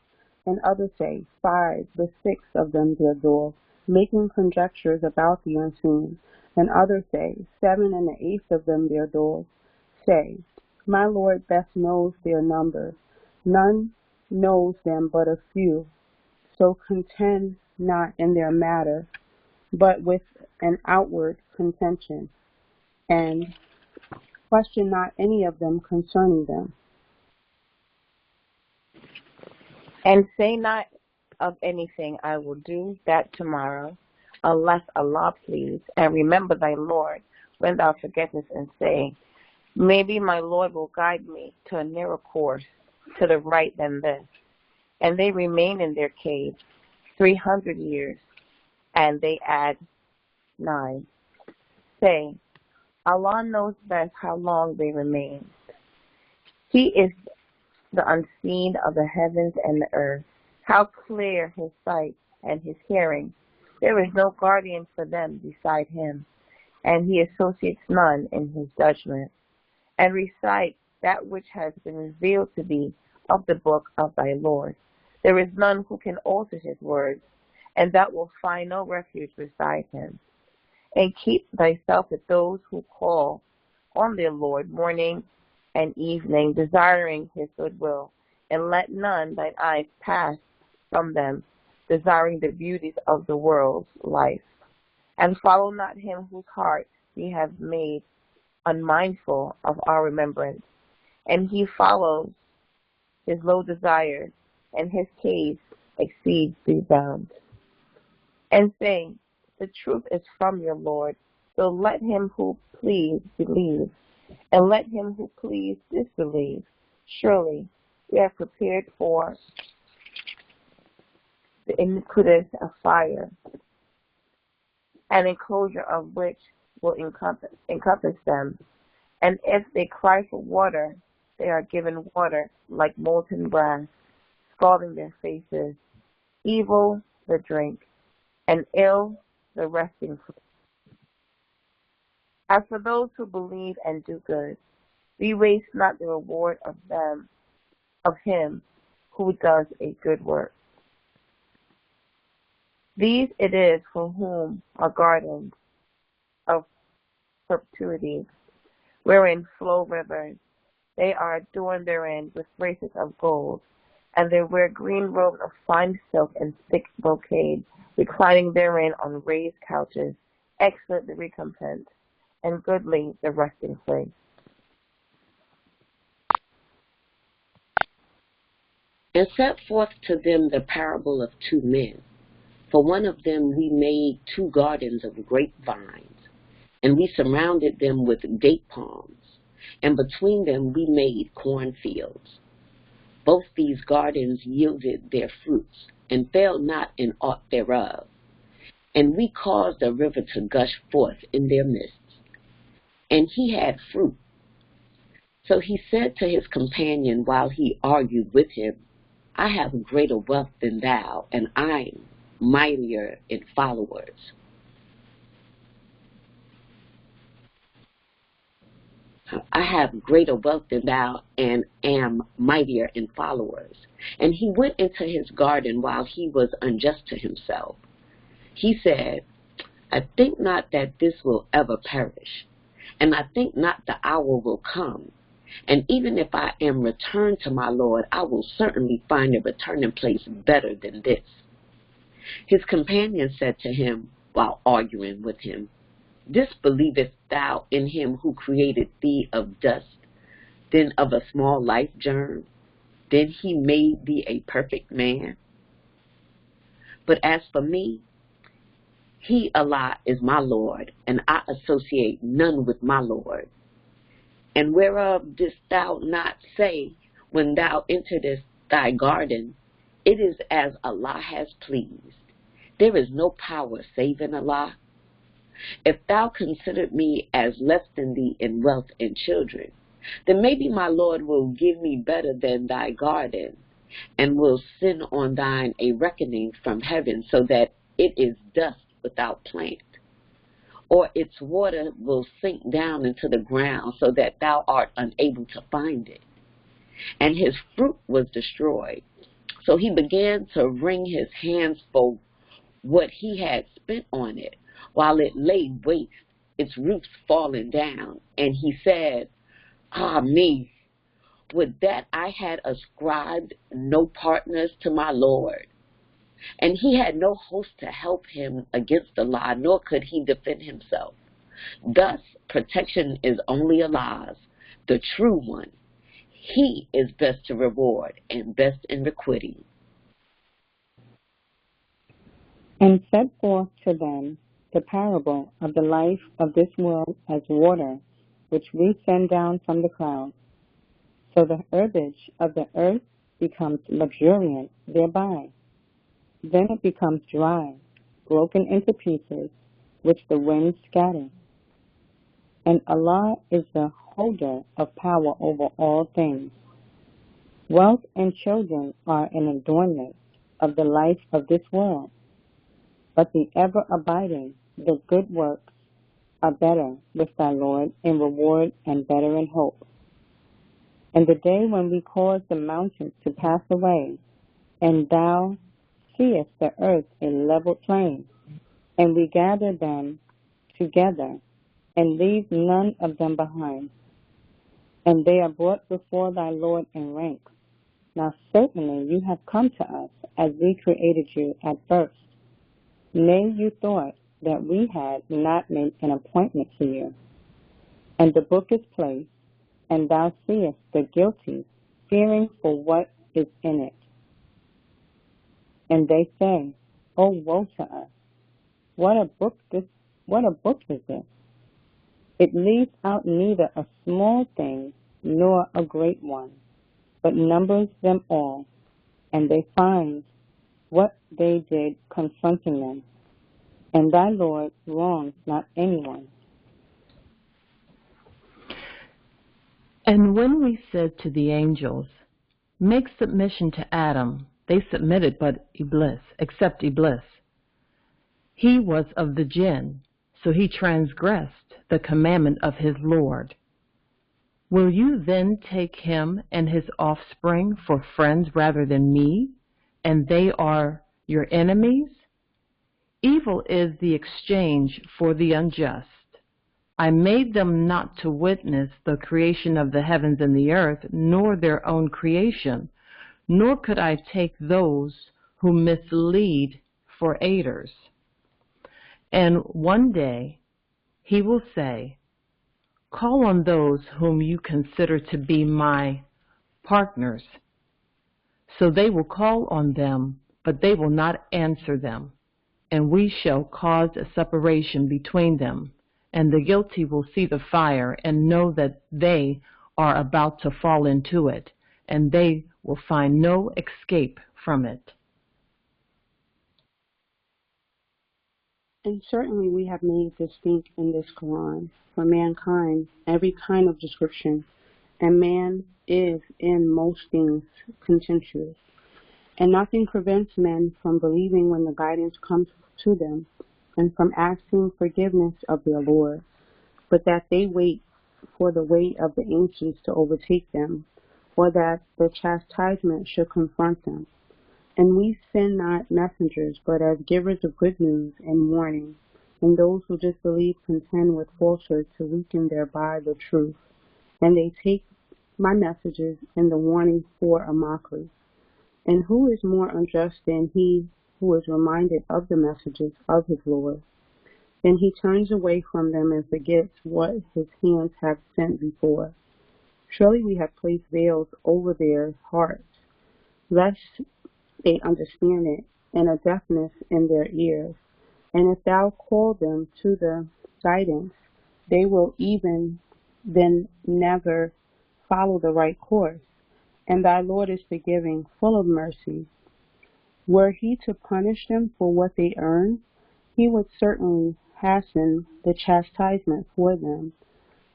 L: and others say 5/6 of them their dog, making conjectures about the unseen. And others say 7 1/8 of them their dog. Say, my Lord best knows their number. None knows them but a few. So contend not in their matter, but with an outward contention, and question not any of them concerning them.
D: And say not of anything, I will do that tomorrow, unless Allah please. And remember thy Lord when thou forgettest, and say, maybe my Lord will guide me to a nearer course, to the right than this. And they remain in their caves, 300 years, and they add 9. Say, Allah knows best how long they remain. He is the unseen of the heavens and the earth. How clear his sight and his hearing. There is no guardian for them beside him, and he associates none in his judgment. And recite that which has been revealed to thee of the book of thy Lord. There is none who can alter his words, and thou wilt find no refuge beside him. And keep thyself with those who call on their Lord morning and evening, desiring his goodwill, and let none thine eyes pass from them, desiring the beauties of the world's life. And follow not him whose heart we have made unmindful of our remembrance, and he follows his low desires, and his case exceeds the bounds. And say, the truth is from your Lord, so let him who please believe, and let him who please disbelieve. Surely we have prepared for the iniquitous a fire, an enclosure of which will encompass them. And if they cry for water, they are given water like molten brass, scalding their faces, evil the drink, and ill the resting place. As for those who believe and do good, we waste not the reward of him who does a good work. These it is for whom are gardens of perpetuity, wherein flow rivers. They are adorned therein with bracelets of gold, and they wear green robes of fine silk and thick brocade, reclining therein on raised couches, excellent the recompense, and goodly the resting place.
I: And set forth to them the parable of 2 men. For one of them we made 2 gardens of grapevines, and we surrounded them with date palms, and between them we made cornfields. Both these gardens yielded their fruits, and failed not in aught thereof. And we caused a river to gush forth in their midst. And he had fruit. So he said to his companion while he argued with him, I have greater wealth than thou, and I am mightier in followers. I have greater wealth than thou, and am mightier in followers. And he went into his garden while he was unjust to himself. He said, I think not that this will ever perish, and I think not the hour will come. And even if I am returned to my Lord, I will certainly find a returning place better than this. His companion said to him while arguing with him, Disbelievest thou in him who created thee of dust, then of a small life germ? Then he made thee a perfect man? But as for me, he, Allah, is my Lord, and I associate none with my Lord. And whereof didst thou not say, when thou enteredst thy garden, it is as Allah has pleased? There is no power save in Allah. If thou considered me as less than thee in wealth and children, then maybe my Lord will give me better than thy garden, and will send on thine a reckoning from heaven, so that it is dust without plant. Or its water will sink down into the ground, so that thou art unable to find it. And his fruit was destroyed. So he began to wring his hands for what he had spent on it, while it lay waste, its roots falling down. And he said, Ah me, would that I had ascribed no partners to my Lord. And he had no host to help him against Allah, nor could he defend himself. Thus, protection is only Allah's, the true one. He is best to reward and best in requiting.
L: And set forth to them the parable of the life of this world as water, which we send down from the clouds. So the herbage of the earth becomes luxuriant thereby.
F: Then it becomes dry, broken into pieces, which the wind scatters. And Allah is the holder of power over all things. Wealth and children are an adornment of the life of this world, but the ever-abiding, the good works, are better with thy Lord in reward and better in hope. And the day when we cause the mountains to pass away, and thou seest the earth a level plain, and we gather them together, and leave none of them behind, and they are brought before thy Lord in ranks. Now certainly you have come to us as we created you at first. Nay, you thought that we had not made an appointment for you. And the book is placed, and thou seest the guilty, fearing for what is in it. And they say, Oh, woe to us! What a book is this? It leaves out neither a small thing nor a great one, but numbers them all, and they find what they did confronting them. And thy Lord wrongs not anyone.
K: And when we said to the angels, make submission to Adam, they submitted except Iblis. He was of the jinn, so he transgressed the commandment of his Lord. Will you then take him and his offspring for friends rather than me, and they are your enemies? Evil is the exchange for the unjust. I made them not to witness the creation of the heavens and the earth, nor their own creation, nor could I take those who mislead for aiders. And one day he will say, call on those whom you consider to be my partners. So they will call on them, but they will not answer them. And we shall cause a separation between them. And the guilty will see the fire and know that they are about to fall into it, and they will find no escape from it.
L: And certainly we have made distinct in this Qur'an for mankind every kind of description, and man is in most things contemptuous. And nothing prevents men from believing when the guidance comes to them, and from asking forgiveness of their Lord, but that they wait for the weight of the ancients to overtake them, or that the chastisement should confront them. And we send not messengers, but as givers of good news and warning, and those who disbelieve contend with falsehood to weaken thereby the truth. And they take my messages and the warning for a mockery. And who is more unjust than he who is reminded of the messages of his Lord? Then he turns away from them and forgets what his hands have sent before. Surely we have placed veils over their hearts, lest they understand it, and a deafness in their ears. And if thou call them to the guidance, they will even then never follow the right course. And thy Lord is forgiving, full of mercy. Were he to punish them for what they earn, he would certainly hasten the chastisement for them.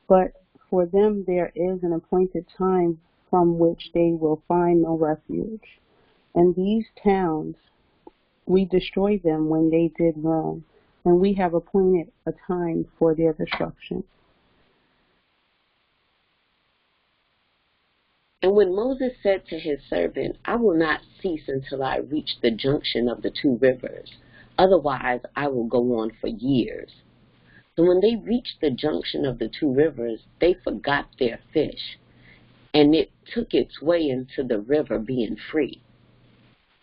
L: But for them there is an appointed time from which they will find no refuge. And these towns, we destroy them when they did wrong, and we have appointed a time for their destruction.
I: And when Moses said to his servant, I will not cease until I reach the junction of the two rivers, otherwise I will go on for years. So when they reached the junction of the two rivers, they forgot their fish, and it took its way into the river being free.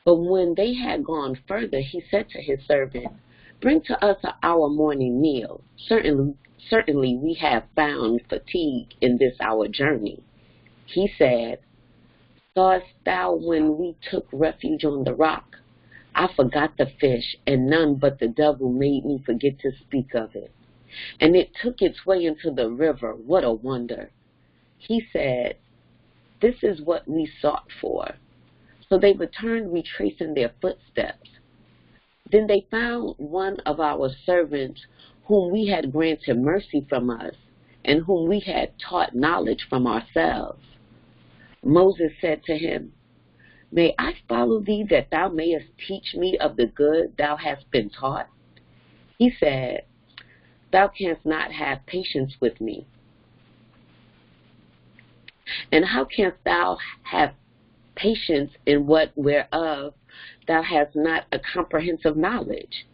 I: But when they had gone further, he said to his servant, bring to us our morning meal. Certainly we have found fatigue in this our journey. He said, sawest thou when we took refuge on the rock? I forgot the fish, and none but the devil made me forget to speak of it. And it took its way into the river. What a wonder. He said, this is what we sought for. So they returned, retracing their footsteps. Then they found one of our servants whom we had granted mercy from us, and whom we had taught knowledge from ourselves. Moses said to him, May I follow thee, that thou mayest teach me of the good thou hast been taught? He said, Thou canst not have patience with me. And how canst thou have patience in what whereof thou hast not a comprehensive knowledge?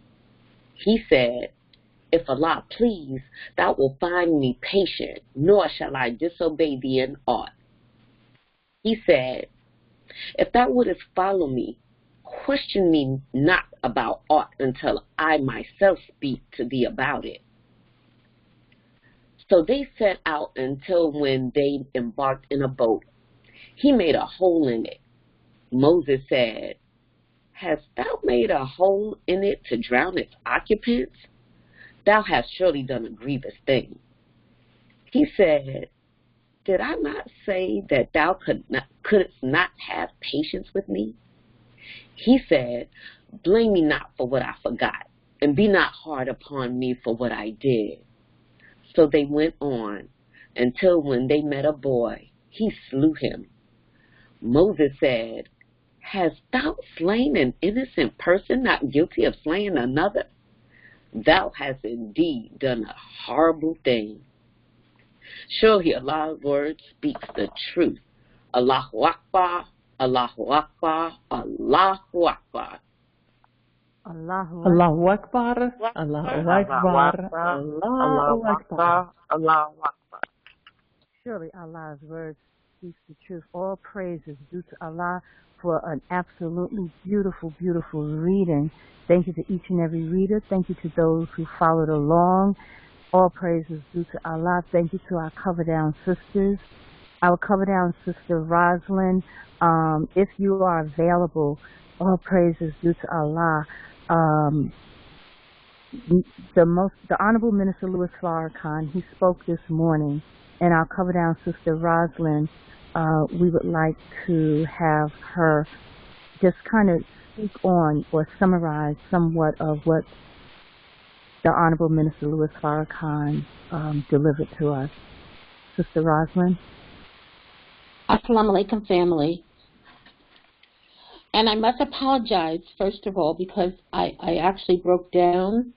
I: He said, If Allah please, thou wilt find me patient, nor shall I disobey thee in aught. He said, If thou wouldest follow me, question me not about aught until I myself speak to thee about it. So they set out until when they embarked in a boat. He made a hole in it. Moses said, Hast thou made a hole in it to drown its occupants? Thou hast surely done a grievous thing. He said, Did I not say that thou couldst not have patience with me? He said, Blame me not for what I forgot, and be not hard upon me for what I did. So they went on, until when they met a boy, he slew him. Moses said, Hast thou slain an innocent person, not guilty of slaying another? Thou hast indeed done a horrible thing. Surely Allah's word speaks the truth. Allahu Akbar, Allahu Akbar, Allahu Akbar.
K: Allahu Akbar, Allahu Akbar, Allahu Akbar.
J: Allahu Akbar.
F: Surely Allah's word speaks the truth. All praise is due to Allah for an absolutely beautiful, beautiful reading. Thank you to each and every reader. Thank you to those who followed along. All praise is due to Allah. Thank you to our Cover Down sisters. Our Cover Down sister, Rosalind, if you are available, all praise is due to Allah. The Honorable Minister Louis Farrakhan, he spoke this morning, and our Cover Down sister, Rosalind, we would like to have her just kind of speak on or summarize somewhat of what the Honorable Minister Louis Farrakhan delivered to us. Sister Rosalind?
C: Assalamu alaikum, family. And I must apologize, first of all, because I actually broke down.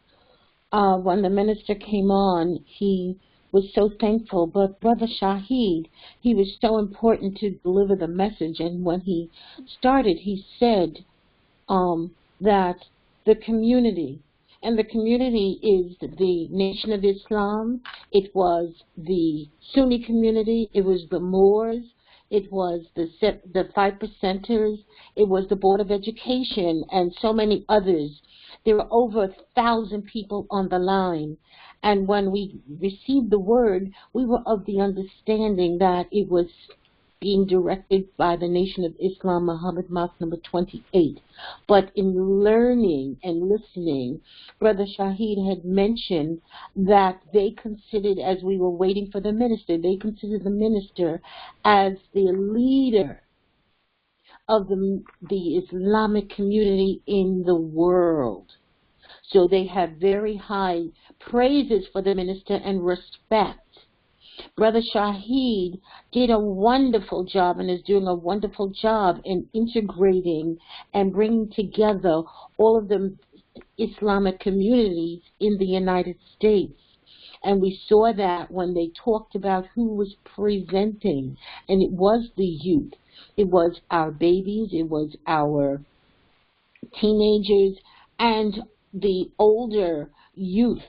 C: When the minister came on, he was so thankful. But Brother Shaheed, he was so important to deliver the message. And when he started, he said that the community, and the community is the Nation of Islam, it was the Sunni community, it was the Moors, it was the 5%ers, it was the Board of Education, and so many others. There were over 1,000 people on the line. And when we received the word, we were of the understanding that it was being directed by the Nation of Islam, Muhammad Mosque number 28. But in learning and listening, Brother Shaheed had mentioned that they considered, as we were waiting for the minister, they considered the minister as the leader of the Islamic community in the world. So they have very high praises for the minister and respect. Brother Shaheed did a wonderful job and is doing a wonderful job in integrating and bringing together all of the Islamic communities in the United States. And we saw that when they talked about who was presenting, and it was the youth. It was our babies, it was our teenagers, and the older youth,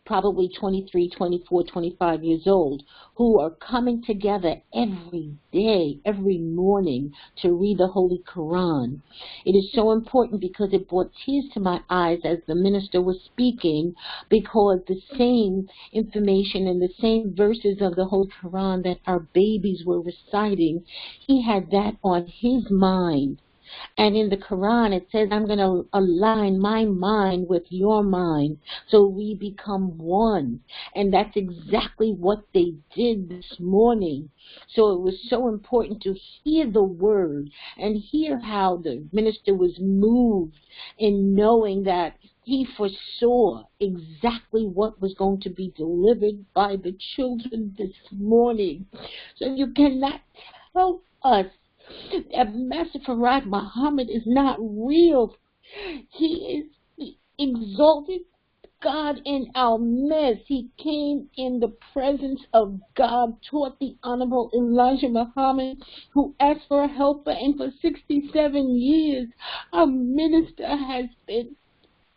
C: probably 23, 24, 25 years old, who are coming together every day, every morning to read the Holy Qur'an. It is so important because it brought tears to my eyes as the minister was speaking, because the same information and the same verses of the Holy Qur'an that our babies were reciting, he had that on his mind. And in the Quran, it says, I'm going to align my mind with your mind so we become one. And that's exactly what they did this morning. So it was so important to hear the word and hear how the minister was moved in knowing that he foresaw exactly what was going to be delivered by the children this morning. So you cannot tell us that Master Farad Muhammad is not real. He is the exalted God in our midst. He came in the presence of God, taught the Honorable Elijah Muhammad, who asked for a helper, and for 67 years, our minister has been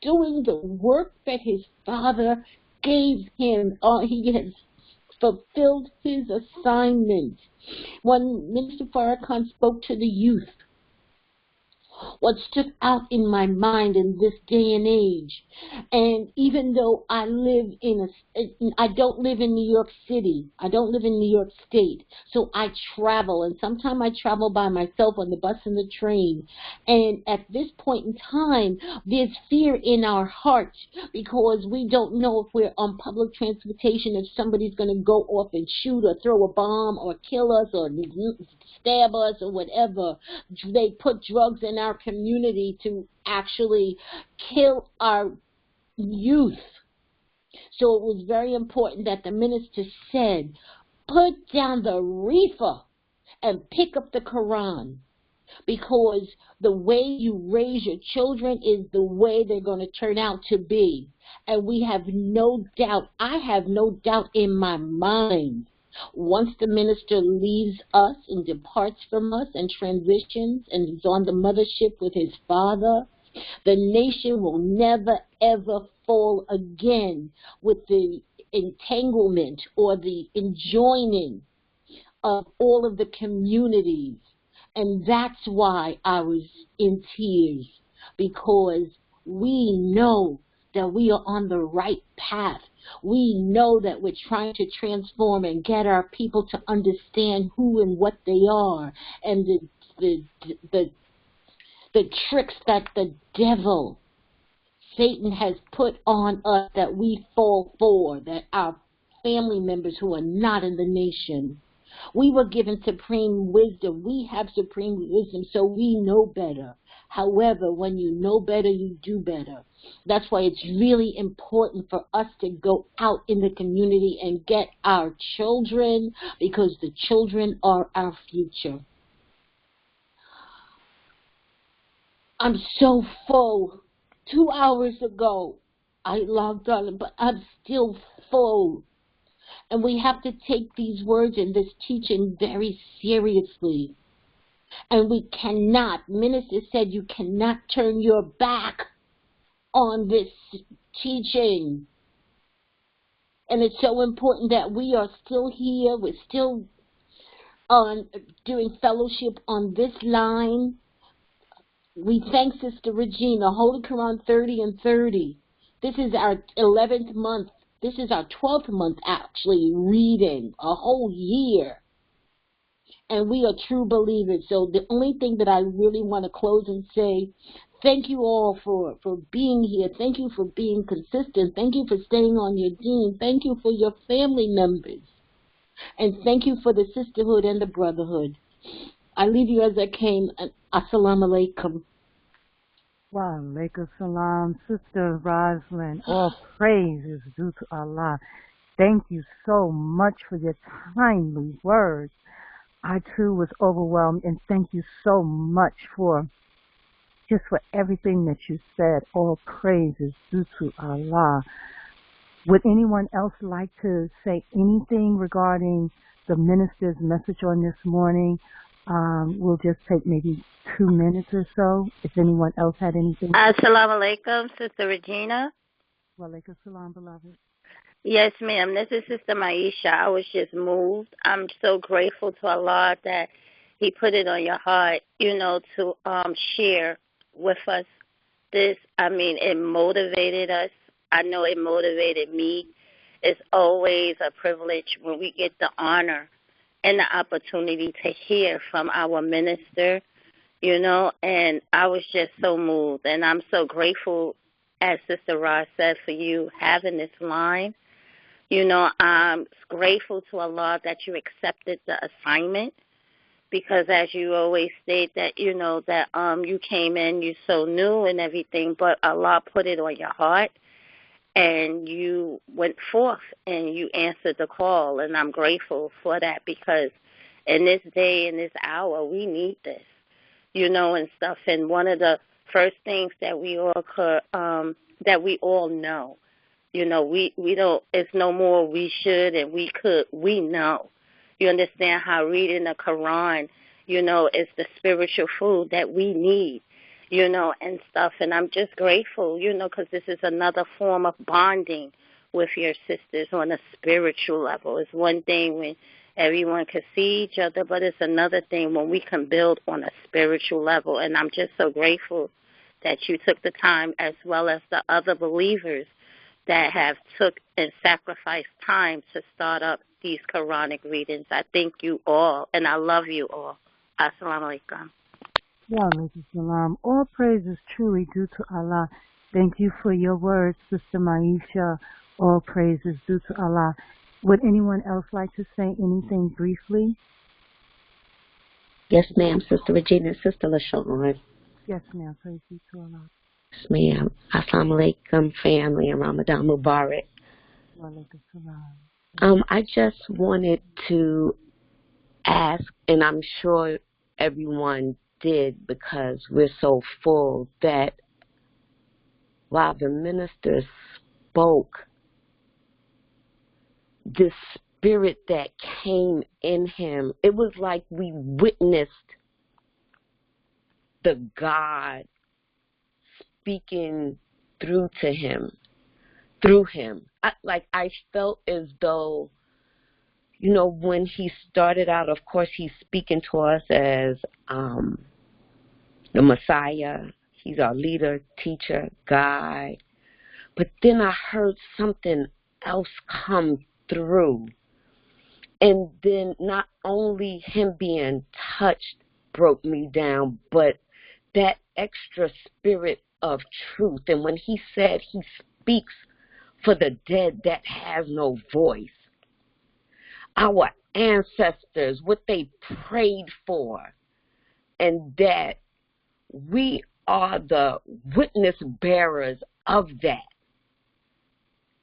C: doing the work that his father gave him. He has fulfilled his assignment. When Minister Farrakhan spoke to the youth, what stood out in my mind in this day and age, and even though I don't live in New York City, I don't live in New York State, so I travel, and sometimes I travel by myself on the bus and the train, and at this point in time, there's fear in our hearts because we don't know if we're on public transportation, if somebody's going to go off and shoot or throw a bomb or kill us or stab us or whatever. They put drugs in our community to actually kill our youth. So it was very important that the minister said, put down the reefer and pick up the Quran, because the way you raise your children is the way they're going to turn out to be. And we have no doubt, I have no doubt in my mind, once the minister leaves us and departs from us and transitions and is on the mothership with his father, the nation will never, ever fall again with the entanglement or the enjoining of all of the communities. And that's why I was in tears, because we know that we are on the right path. We know that we're trying to transform and get our people to understand who and what they are, and the tricks that the devil, Satan, has put on us that we fall for, that our family members who are not in the nation. We were given supreme wisdom. We have supreme wisdom, so we know better. However, when you know better, you do better. That's why it's really important for us to go out in the community and get our children, because the children are our future. I'm so full. 2 hours ago, I logged on, but I'm still full. And we have to take these words and this teaching very seriously. And we cannot, minister said, you cannot turn your back on this teaching. And it's so important that we are still here. We're still doing fellowship on this line. We thank Sister Regina, Holy Qur'an 30 and 30. This is our 11th month. This is our 12th month, actually, reading a whole year. And we are true believers. So the only thing that I really want to close and say, thank you all for being here. Thank you for being consistent. Thank you for staying on your deen. Thank you for your family members. And thank you for the sisterhood and the brotherhood. I leave you as I came. Assalamu alaikum.
F: Wa alaikum salam, Sister Rosalind. All praise is due to Allah. Thank you so much for your timely words. I too was overwhelmed, and thank you so much for everything that you said. All praise is due to Allah. Would anyone else like to say anything regarding the minister's message on this morning? We'll just take maybe 2 minutes or so. If anyone else had anything.
H: Assalamu alaikum, Sister Regina.
F: Wa alaikum salam, beloved.
H: Yes, ma'am. This is Sister Maisha. I was just moved. I'm so grateful to Allah that He put it on your heart, to share with us this. I mean, it motivated us. I know it motivated me. It's always a privilege when we get the honor and the opportunity to hear from our minister you know, and I was just so moved. And I'm so grateful, as Sister Rod said, for you having this line. You know, I'm grateful to Allah that you accepted the assignment, because as you always state that, you know, that you came in, you so new and everything, but Allah put it on your heart, and you went forth and you answered the call. And I'm grateful for that, because in this day, in this hour, we need this, you know, and stuff. And one of the first things that we all know, you know, we don't, it's no more we should and we could, we know. You understand how reading the Qur'an, you know, is the spiritual food that we need, you know, and stuff. And I'm just grateful, you know, because this is another form of bonding with your sisters on a spiritual level. It's one thing when everyone can see each other, but it's another thing when we can build on a spiritual level. And I'm just so grateful that you took the time, as well as the other believers that have took and sacrificed time to start up these Quranic readings. I thank you all, and I love you all. Assalamu alaikum.
F: Wa alaikum salam. All praise is truly due to Allah. Thank you for your words, Sister Maisha. All praise is due to Allah. Would anyone else like to say anything briefly?
I: Yes, ma'am, Sister Regina, Sister LaShawn.
F: Yes, ma'am. Praise be to Allah.
I: Yes, ma'am. Assalamu alaikum, family, and Ramadan Mubarak.
F: Wa alaikum salam.
I: I just wanted to ask, and I'm sure everyone did because we're so full, that while the minister spoke, the spirit that came in him, it was like we witnessed the God speaking through him. I felt as though, you know, when he started out, of course, he's speaking to us as the Messiah. He's our leader, teacher, guide. But then I heard something else come through. And then not only him being touched broke me down, but that extra spirit of truth. And when he said he speaks for the dead that has no voice, our ancestors, what they prayed for, and that we are the witness bearers of that.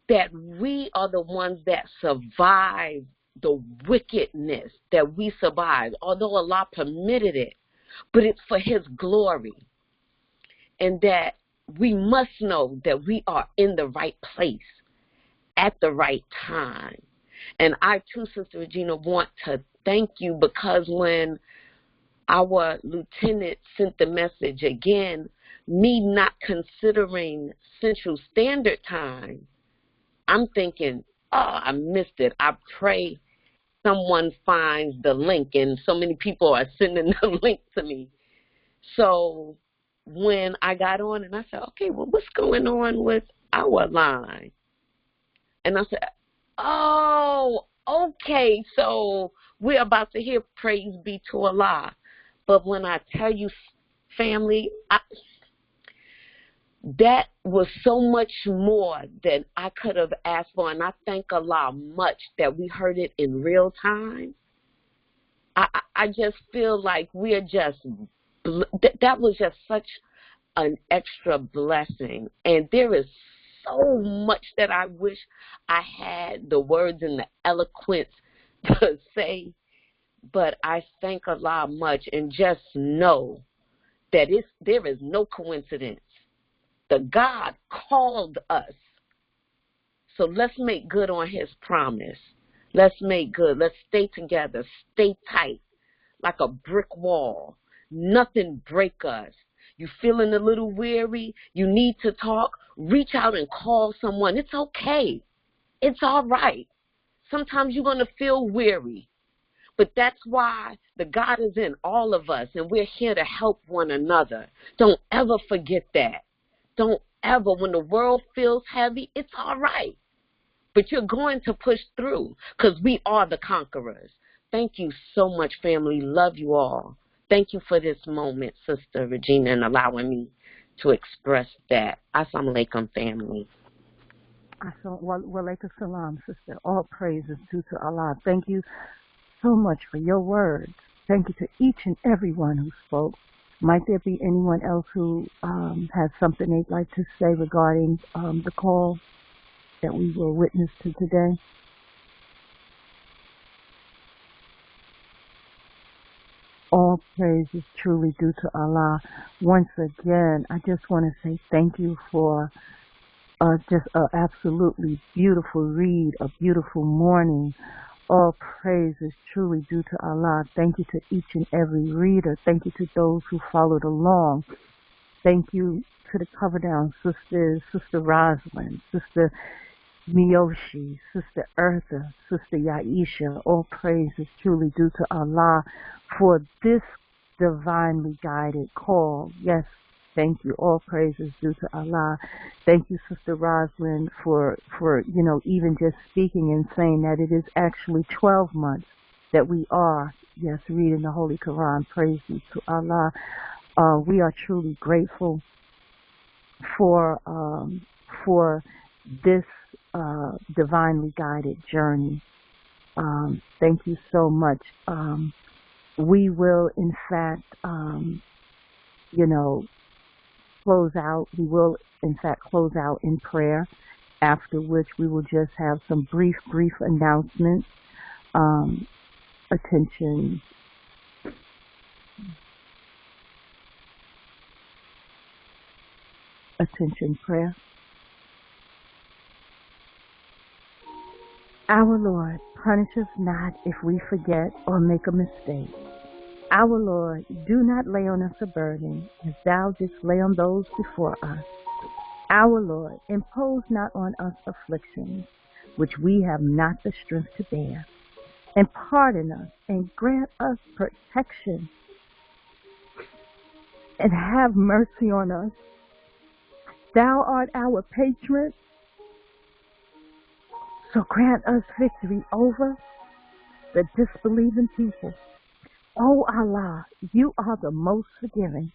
I: That we are the ones that survive the wickedness that we survived, although Allah permitted it, but it's for His glory. And that we must know that we are in the right place at the right time. And I too, Sister Regina, want to thank you, because when our lieutenant sent the message again, me not considering Central Standard Time, I'm thinking, oh, I missed it. I pray someone finds the link, and so many people are sending the link to me. So when I got on and I said, okay, well, what's going on with our line? And I said, oh, okay, so we're about to hear praise be to Allah. But when I tell you, family, that was so much more than I could have asked for. And I thank Allah much that we heard it in real time. I just feel like we're just, that was just such an extra blessing. And there is so much that I wish I had the words and the eloquence to say. But I thank Allah much, and just know that there is no coincidence. The God called us. So let's make good on His promise. Let's make good. Let's stay together. Stay tight like a brick wall. Nothing break us. You feeling a little weary? You need to talk? Reach out and call someone. It's okay. It's all right. Sometimes you're going to feel weary. But that's why the God is in all of us, and we're here to help one another. Don't ever forget that. Don't ever, when the world feels heavy, it's all right. But you're going to push through, because we are the conquerors. Thank you so much, family. Love you all. Thank you for this moment, Sister Regina, and allowing me to express that. Assalamu alaikum, family.
F: Walaikum salam, sister. All praise is due to Allah. Thank you so much for your words. Thank you to each and every one who spoke. Might there be anyone else who has something they'd like to say regarding the call that we were witness to today? All praise is truly due to Allah. Once again, I just want to say thank you for just an absolutely beautiful read, a beautiful morning. All praise is truly due to Allah. Thank you to each and every reader. Thank you to those who followed along. Thank you to the Cover Down sisters, Sister Rosalind, Sister Miyoshi, Sister Eartha, Sister Yaisha. All praise is truly due to Allah for this divinely guided call. Yes, thank you. All praise is due to Allah. Thank you, Sister Rosalind, for even just speaking and saying that it is actually 12 months that we are, yes, reading the Holy Qur'an. Praise be to Allah. We are truly grateful for this divinely guided journey. Thank you so much. We will, in fact, close out. We will, in fact, close out in prayer, after which we will just have some brief announcements. Attention prayer. Our Lord, punish us not if we forget or make a mistake. Our Lord, do not lay on us a burden as thou didst lay on those before us. Our Lord, impose not on us afflictions which we have not the strength to bear, and pardon us and grant us protection and have mercy on us. Thou art our patron, so grant us victory over the disbelieving people. Oh Allah, you are the most forgiving,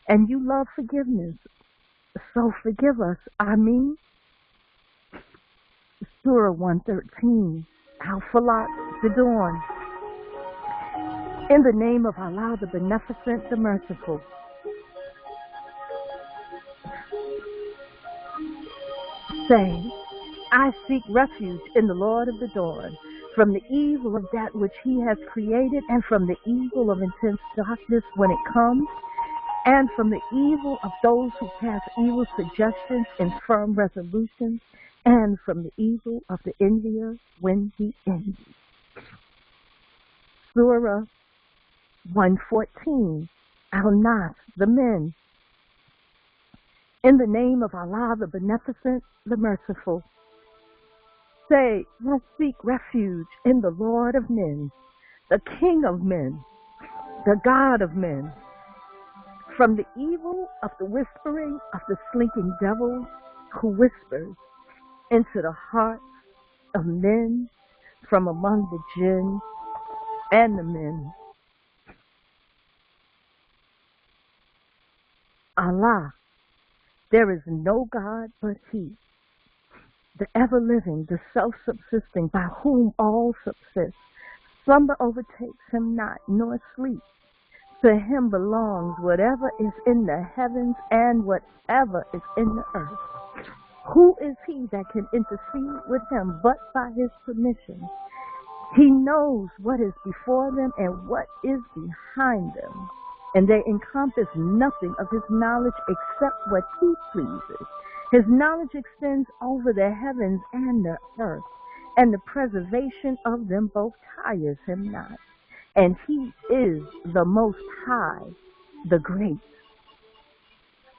F: and you love forgiveness, so forgive us. Ameen. Surah 113, Al-Falaq, the dawn. In the name of Allah, the Beneficent, the Merciful. Say, I seek refuge in the Lord of the dawn, from the evil of that which he has created, and from the evil of intense darkness when it comes, and from the evil of those who cast evil suggestions and firm resolutions, and from the evil of the envier when he envies. Surah 114, Al-Nas, the men. In the name of Allah, the Beneficent, the Merciful. Say, I seek refuge in the Lord of men, the King of men, the God of men, from the evil of the whispering of the slinking devil who whispers into the hearts of men from among the jinn and the men. Allah, there is no God but He, the ever-living, the self-subsisting, by whom all subsist. Slumber overtakes him not, nor sleep. To him belongs whatever is in the heavens and whatever is in the earth. Who is he that can intercede with him but by his permission? He knows what is before them and what is behind them, and they encompass nothing of his knowledge except what he pleases. His knowledge extends over the heavens and the earth, and the preservation of them both tires him not. And he is the Most High, the Great.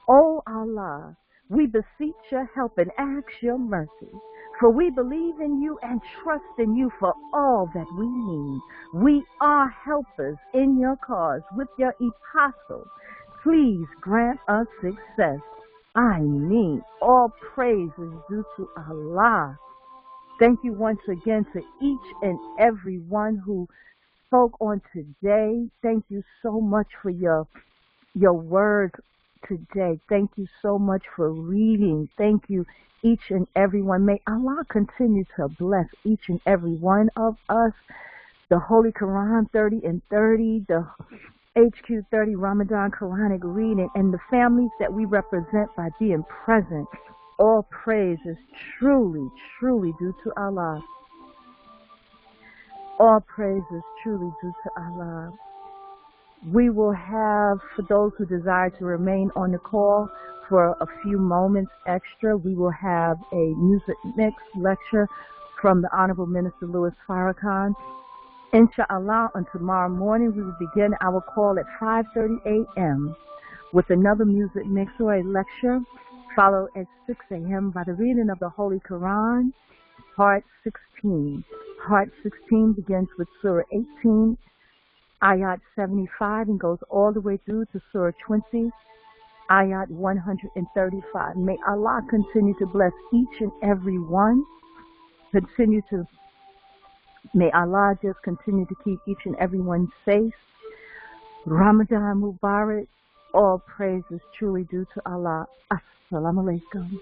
F: O Allah, we beseech your help and ask your mercy, for we believe in you and trust in you for all that we need. We are helpers in your cause with your apostle. Please grant us success. I mean, all praise is due to Allah. Thank you once again to each and every one who spoke on today. Thank you so much for your words today. Thank you so much for reading. Thank you, each and every one. May Allah continue to bless each and every one of us. The Holy Qur'an 30 and 30, the HQ30 Ramadan Qur'ānic reading, and the families that we represent by being present. All praise is truly, truly due to Allah. All praise is truly due to Allah. We will have, for those who desire to remain on the call for a few moments extra, we will have a music mix lecture from the Honorable Minister Louis Farrakhan. Inshallah, on tomorrow morning, we will begin our call at 5:30 a.m. with another music mix or a lecture, followed at 6 a.m. by the reading of the Holy Qur'an, Part 16. Part 16 begins with Surah 18, Ayat 75, and goes all the way through to Surah 20, Ayat 135. May Allah continue to bless each and every one. May Allah just continue to keep each and every one safe. Ramadan Mubarak. All praise is truly due to Allah. Assalamu alaikum.